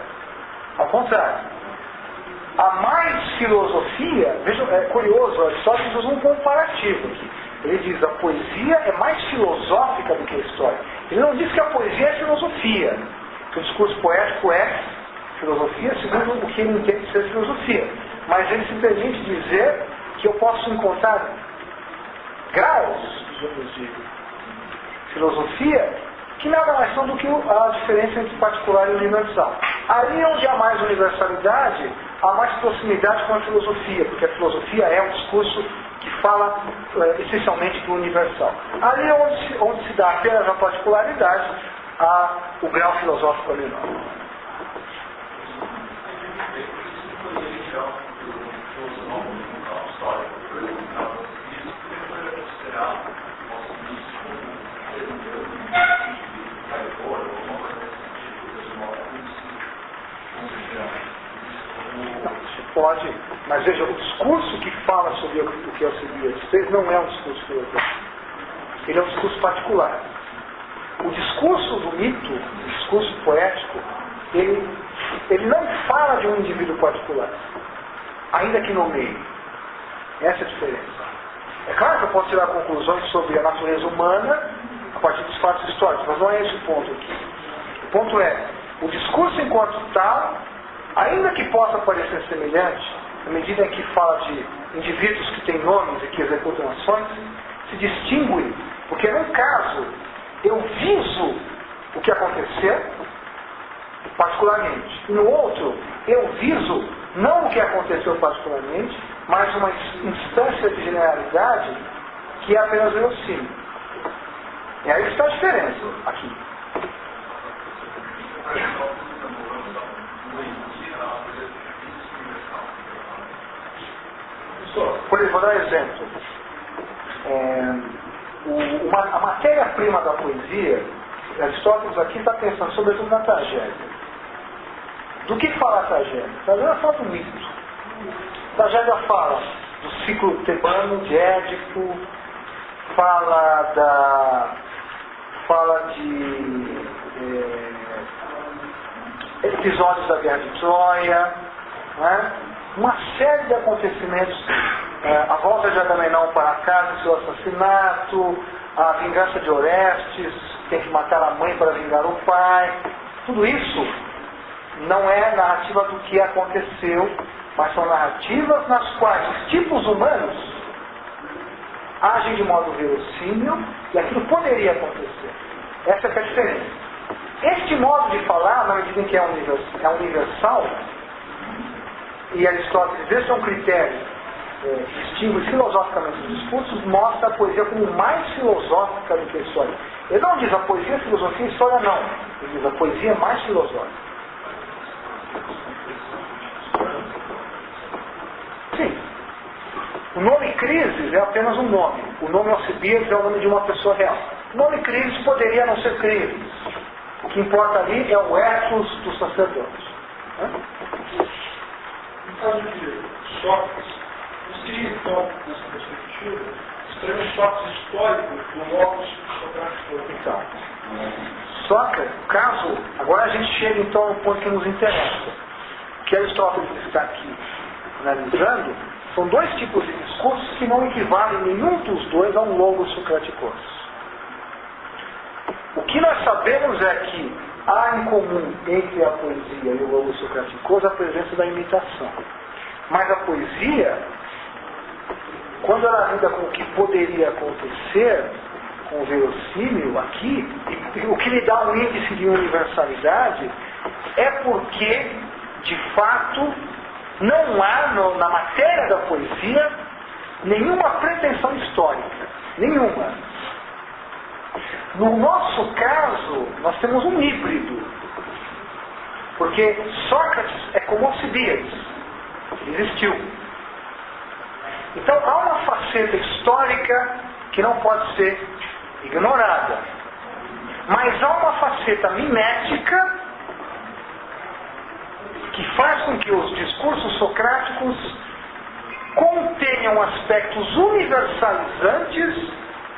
Ao contrário, há mais filosofia. Veja, é curioso, Aristóteles usa um comparativo aqui. Ele diz a poesia é mais filosófica do que a história. Ele não diz que a poesia é filosofia, que o discurso poético é filosofia, segundo o que ele entende ser filosofia. Mas ele se permite dizer que eu posso encontrar graus, digamos, de filosofia que nada mais são do que a diferença entre particular e universal. Ali onde há mais universalidade, há mais proximidade com a filosofia, porque a filosofia é um discurso que fala essencialmente do universal. Ali onde se dá apenas a particularidade, há o grau filosófico menor. Pode, mas veja, o discurso que fala sobre o que Alcibíades fez não é um discurso filosófico. Ele é um discurso particular. O discurso do mito, o discurso poético, ele não fala de um indivíduo particular, ainda que nomeie. Essa é a diferença. É claro que eu posso tirar conclusões sobre a natureza humana a partir dos fatos históricos, mas não é esse o ponto aqui. O ponto é, o discurso enquanto tal, ainda que possa parecer semelhante, na medida em que fala de indivíduos que têm nomes e que executam ações, se distingue, porque num caso eu viso o que aconteceu particularmente, e no outro eu viso não o que aconteceu particularmente, mas uma instância de generalidade que é apenas verossímil. E aí está a diferença aqui. Por exemplo, vou dar um exemplo. A matéria-prima da poesia, Aristóteles aqui está pensando sobretudo na tragédia. Do que fala a tragédia? A tragédia fala do mito. A tragédia fala do ciclo tebano de Édipo, fala de episódios da Guerra de Troia, né? Uma série de acontecimentos, a volta de Agamenon para casa e seu assassinato, a vingança de Orestes, tem que matar a mãe para vingar o pai. Tudo isso não é narrativa do que aconteceu, mas são narrativas nas quais os tipos humanos agem de modo verossímil e aquilo poderia acontecer. Essa é a diferença. Este modo de falar, na medida em que é universal, e Aristóteles, esse é um critério que distingue filosoficamente os discursos, mostra a poesia como mais filosófica do que a história. Ele não diz a poesia, a filosofia e a história não. Ele diz a poesia é mais filosófica. Sim. O nome Crises é apenas um nome. O nome Alcibíades é o nome de uma pessoa real. O nome Crises poderia não ser Crises. O que importa ali é o ethos dos sacerdotes. No caso de Sócrates, não seria então, nessa perspectiva, extremo Sócrates histórico do logos socrático? Então, Sócrates, caso, agora a gente chega então ao ponto que nos interessa. O que Aristóteles está aqui analisando são dois tipos de discursos que não equivalem nenhum dos dois a um logos socraticos. O que nós sabemos é que há em comum entre a poesia e o valor socrático a presença da imitação. Mas a poesia, quando ela lida com o que poderia acontecer, com o verossímil aqui, e o que lhe dá um índice de universalidade, é porque, de fato, não há na matéria da poesia nenhuma pretensão histórica. Nenhuma. No nosso caso, nós temos um híbrido. Porque Sócrates é como Alcibiades. Existiu. Então há uma faceta histórica que não pode ser ignorada. Mas há uma faceta mimética que faz com que os discursos socráticos contenham aspectos universalizantes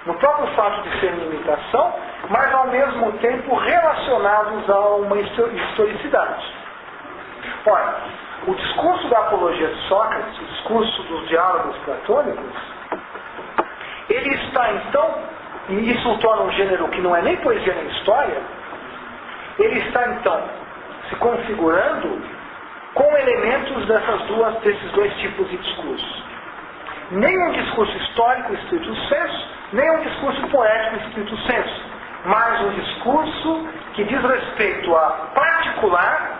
no próprio fato de serem imitação, mas ao mesmo tempo relacionados a uma historicidade. Ora, o discurso da apologia de Sócrates, o discurso dos diálogos platônicos, ele está então, e isso o torna um gênero que não é nem poesia nem história, ele está então se configurando com elementos desses dois tipos de discurso. Nem um discurso histórico estrito sensu, nem um discurso poético estrito sensu, mas um discurso que diz respeito a particular.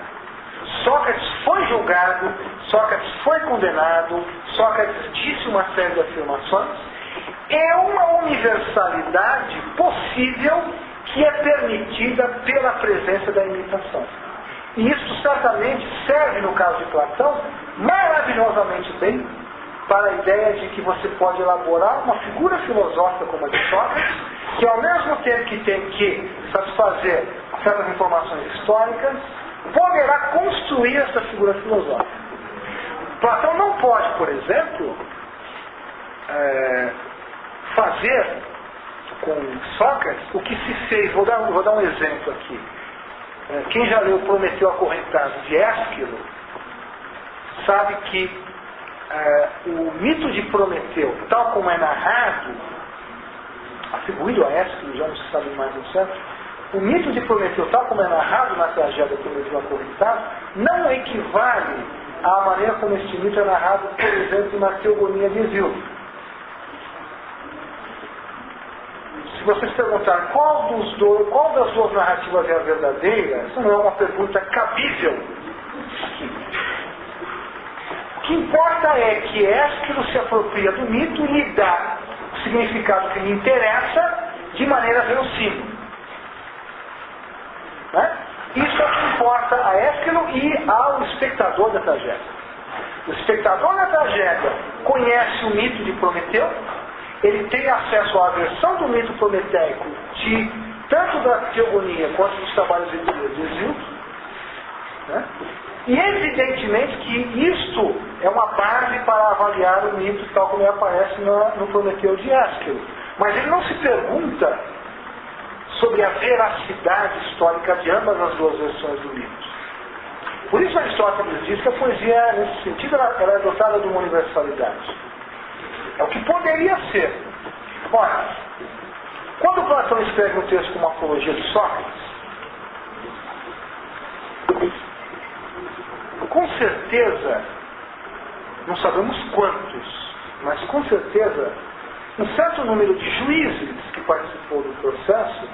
Sócrates foi julgado, Sócrates foi condenado, Sócrates disse uma série de afirmações. É uma universalidade possível que é permitida pela presença da imitação. E isso certamente serve, no caso de Platão, maravilhosamente bem para a ideia de que você pode elaborar uma figura filosófica como a de Sócrates, que ao mesmo tempo que tem que satisfazer certas informações históricas, poderá construir essa figura filosófica. Platão não pode, por exemplo, fazer com Sócrates o que se fez. Vou dar um exemplo aqui. Quem já leu Prometeu Acorrentado de Ésquilo sabe que o mito de Prometeu, tal como é narrado, atribuído a Ésquilo, já não se sabe mais o certo, o mito de Prometeu, tal como é narrado na tragédia Prometeu Acorrentado, não equivale à maneira como este mito é narrado, por exemplo, na Teogonia de Hesíodo. Se vocês perguntarem qual das duas narrativas é a verdadeira, essa não é uma pergunta cabível aqui. O que importa é que Ésquilo se apropria do mito e lhe dá o significado que lhe interessa de maneira verossímil. Né? Isso é o que importa a Ésquilo e ao espectador da tragédia. O espectador da tragédia conhece o mito de Prometeu, ele tem acesso à versão do mito prometeico tanto da Teogonia quanto dos trabalhos de Hesíodo, né? E evidentemente que isto é uma base para avaliar o mito tal como ele aparece no Prometeu de Ésquilo. Mas ele não se pergunta sobre a veracidade histórica de ambas as duas versões do mito. Por isso Aristóteles diz que a poesia, nesse sentido, ela é dotada de uma universalidade. É o que poderia ser. Ora, quando Platão escreve um texto como Apologia de Sócrates, com certeza, não sabemos quantos, mas com certeza, um certo número de juízes que participou do processo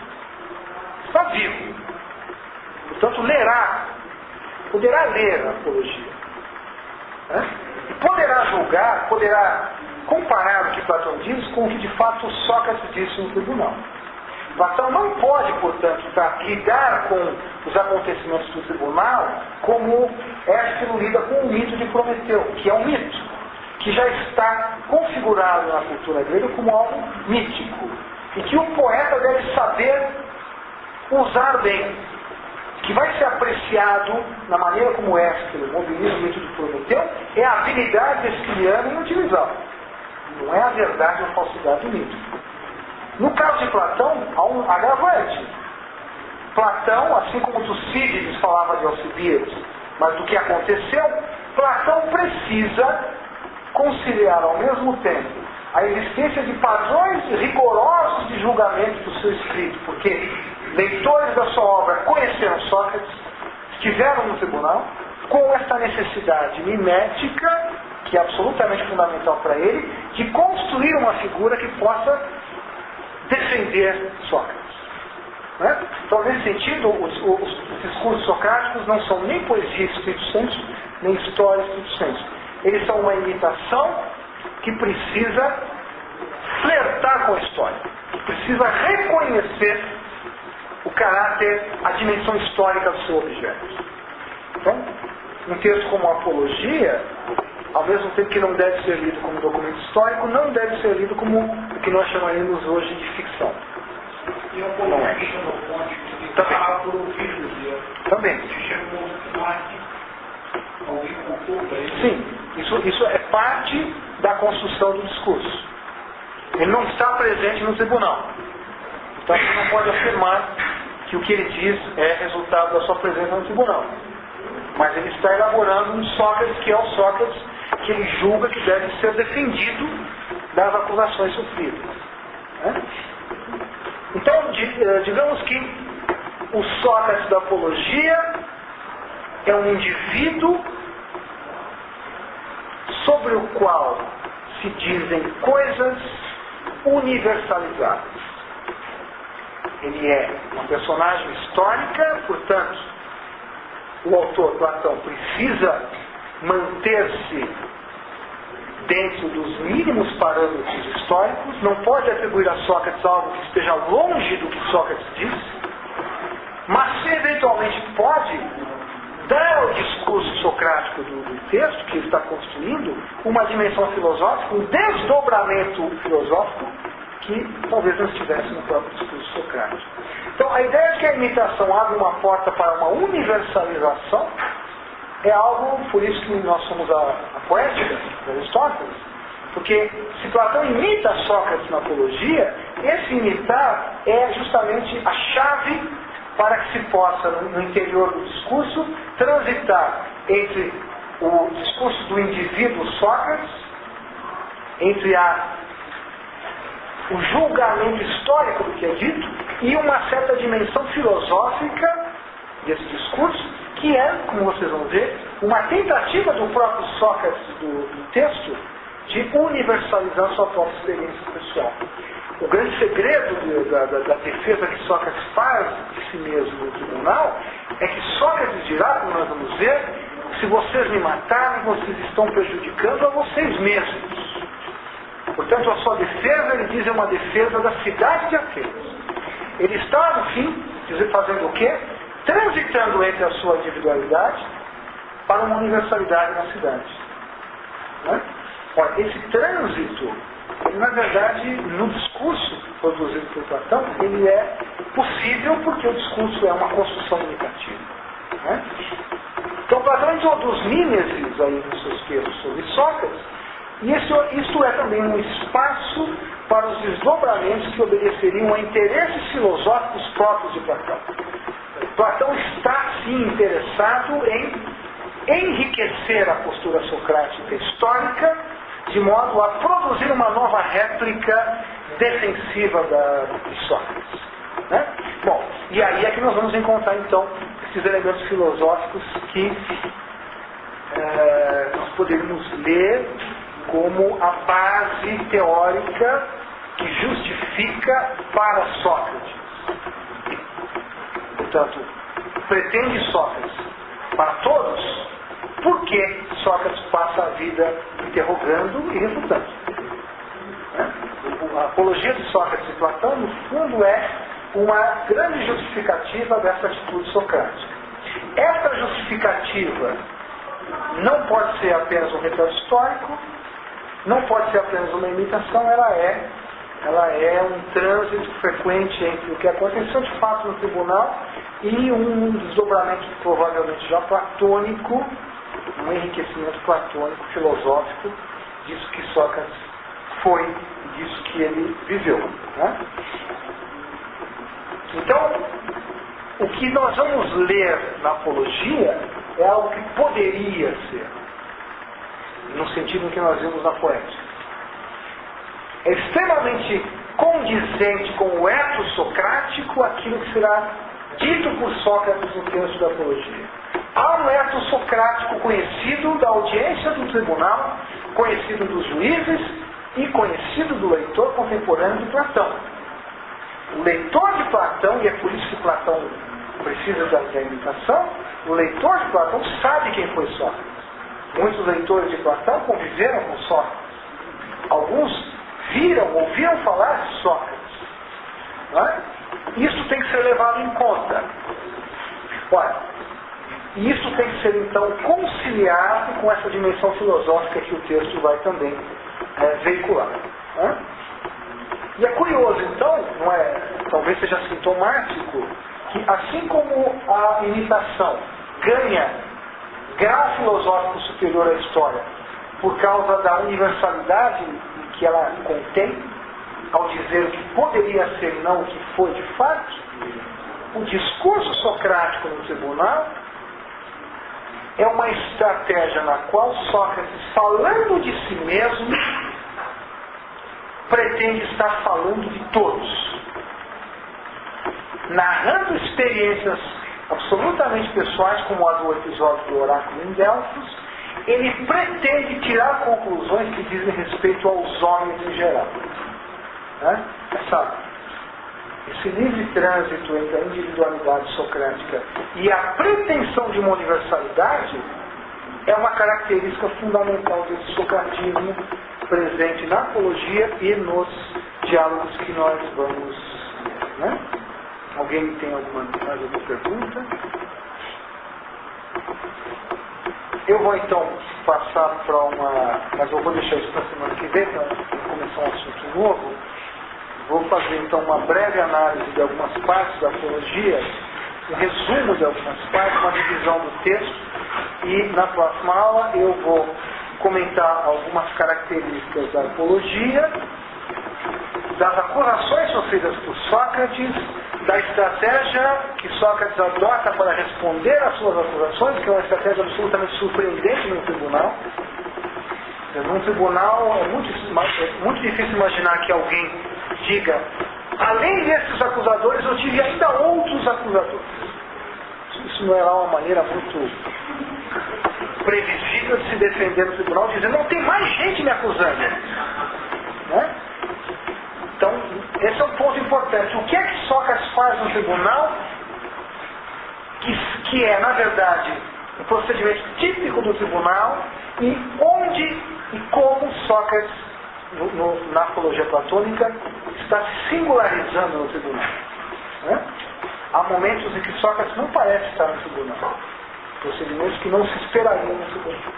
está vivo. Portanto, poderá ler a Apologia. Né? E poderá julgar, poderá comparar o que Platão diz com o que de fato Sócrates disse no tribunal. Platão não pode, portanto, lidar com os acontecimentos do tribunal como Ésquilo lida com o mito de Prometeu, que é um mito, que já está configurado na cultura grega como algo mítico, e que o poeta deve saber usar bem, que vai ser apreciado na maneira como Ésquilo mobiliza o mito de Prometeu, é a habilidade esquiliana em utilizá-lo. Não é a verdade ou a falsidade do mito. No caso de Platão, há um agravante. Platão, assim como Tucídides falava de Alcibiades, mas do que aconteceu, Platão precisa conciliar ao mesmo tempo a existência de padrões rigorosos de julgamento do seu escrito, porque leitores da sua obra conheceram Sócrates, estiveram no tribunal, com essa necessidade mimética, que é absolutamente fundamental para ele, de construir uma figura que possa defender Sócrates. Né? Então, nesse sentido, os discursos socráticos não são nem poesia Espírito Santo, nem história Espírito Santo. Eles são uma imitação que precisa flertar com a história, que precisa reconhecer o caráter, a dimensão histórica do seu objeto. Então, um texto como a Apologia, ao mesmo tempo que não deve ser lido como documento histórico, não deve ser lido como o que nós chamaríamos hoje de ficção. E a Apologia no ponte que estava por ouvir dizer. Também. Chegou alguém contou para ele. Sim, isso é parte da construção do discurso. Ele não está presente no tribunal. Então a gente não pode afirmar que o que ele diz é resultado da sua presença no tribunal. Mas ele está elaborando um Sócrates que é o Sócrates que ele julga que deve ser defendido das acusações sofridas. Né? Então, digamos que o Sócrates da Apologia é um indivíduo sobre o qual se dizem coisas universalizadas. Ele é uma personagem histórica, portanto, o autor Platão precisa manter-se dentro dos mínimos parâmetros históricos, não pode atribuir a Sócrates algo que esteja longe do que Sócrates disse, mas se eventualmente pode dar ao discurso socrático do texto que ele está construindo uma dimensão filosófica, um desdobramento filosófico que talvez não estivesse no próprio discurso socrático. Então a ideia de que a imitação abre uma porta para uma universalização é algo, por isso que nós somos a poética de Aristóteles, porque se Platão imita Sócrates na Apologia, esse imitar é justamente a chave para que se possa, no interior do discurso, transitar entre o discurso do indivíduo Sócrates, entre o julgamento histórico do que é dito e uma certa dimensão filosófica desse discurso, que é, como vocês vão ver, uma tentativa do próprio Sócrates do texto de universalizar sua própria experiência pessoal. O grande segredo da defesa que Sócrates faz de si mesmo no tribunal é que Sócrates dirá, como nós vamos ver, se vocês me matarem, vocês estão prejudicando a vocês mesmos. Portanto, a sua defesa, ele diz, é uma defesa da cidade de Atenas. Ele está, no fim, fazendo o quê? Transitando entre a sua individualidade para uma universalidade na cidade. Né? Ora, esse trânsito, ele, na verdade, no discurso produzido por Platão, ele é possível porque o discurso é uma construção imitativa. Né? Então, Platão introduz mimesis aí nos seus textos sobre Sócrates, e isso é também um espaço para os desdobramentos que obedeceriam a interesses filosóficos próprios de Platão. Platão está, sim, interessado em enriquecer a postura socrática histórica, de modo a produzir uma nova réplica defensiva de Sócrates. Né? Bom, e aí é que nós vamos encontrar, então, esses elementos filosóficos que nós poderíamos ler como a base teórica que justifica para Sócrates. Portanto, pretende Sócrates para todos, porque Sócrates passa a vida interrogando e refutando. A apologia de Sócrates e Platão, no fundo, é uma grande justificativa dessa atitude socrática. Essa justificativa não pode ser apenas um retrato histórico, não pode ser apenas uma imitação, ela é um trânsito frequente entre o que aconteceu de fato no tribunal e um desdobramento provavelmente já platônico, um enriquecimento platônico, filosófico, disso que Sócrates foi e disso que ele viveu. Né? Então, o que nós vamos ler na Apologia é algo que poderia ser, no sentido em que nós vimos na poética. É extremamente condizente com o ethos socrático aquilo que será dito por Sócrates no texto da Apologia. Há um ethos socrático conhecido da audiência do tribunal, conhecido dos juízes e conhecido do leitor contemporâneo de Platão. O leitor de Platão, e é por isso que Platão precisa da imitação, o leitor de Platão sabe quem foi Sócrates. Muitos leitores de Platão conviveram com Sócrates. Alguns ouviram falar de Sócrates. Não é? Isso tem que ser levado em conta. Olha, isso tem que ser então conciliado com essa dimensão filosófica que o texto vai também veicular. Não é? E é curioso então, não é? Talvez seja sintomático, que assim como a imitação ganha grau filosófico superior à história por causa da universalidade que ela contém, ao dizer o que poderia ser e não o que foi de fato, o discurso socrático no tribunal é uma estratégia na qual Sócrates, falando de si mesmo, pretende estar falando de todos, narrando experiências absolutamente pessoais, como a do episódio do oráculo em Delfos. Ele pretende tirar conclusões que dizem respeito aos homens em geral. Né? Esse livre trânsito entre a individualidade socrática e a pretensão de uma universalidade é uma característica fundamental desse socratismo presente na apologia e nos diálogos que nós vamos. Né? Alguém tem mais alguma pergunta? Eu vou então passar para uma... Mas eu vou deixar isso para a semana que vem, para começar um assunto novo. Vou fazer então uma breve análise de algumas partes da apologia, um resumo de algumas partes, uma divisão do texto, e na próxima aula eu vou comentar algumas características da apologia, das acusações sofridas por Sócrates, da estratégia que Sócrates adota para responder às suas acusações, que é uma estratégia absolutamente surpreendente no tribunal. Num tribunal é muito difícil imaginar que alguém diga: além desses acusadores, eu tive ainda outros acusadores. Isso não é lá uma maneira muito previsível de se defender no tribunal, dizendo: não, tem mais gente me acusando. Né? Então, esse é um ponto importante. O que é que Sócrates faz no tribunal, que é, na verdade, um procedimento típico do tribunal, e onde e como Sócrates, na apologia platônica, está se singularizando no tribunal. Né? Há momentos em que Sócrates não parece estar no tribunal. Procedimentos que não se esperariam no tribunal.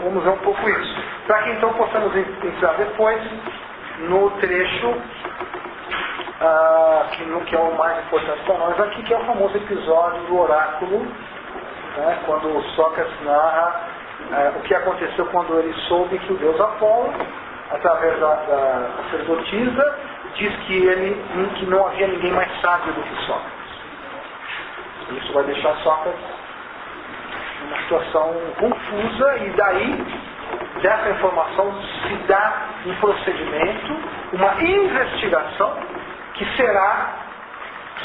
Vamos ver um pouco isso. Para que então possamos entrar depois no trecho que é o mais importante para nós aqui, que é o famoso episódio do oráculo, né, quando Sócrates narra o que aconteceu quando ele soube que o deus Apolo, através da sacerdotisa, diz que não havia ninguém mais sábio do que Sócrates. Isso vai deixar Sócrates numa situação confusa, e daí, dessa informação, se dá um procedimento, uma investigação, que será,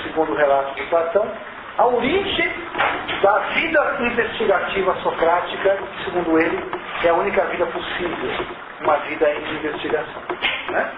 segundo o relato de Platão, a origem da vida investigativa socrática, que, segundo ele, é a única vida possível, uma vida em investigação. Né?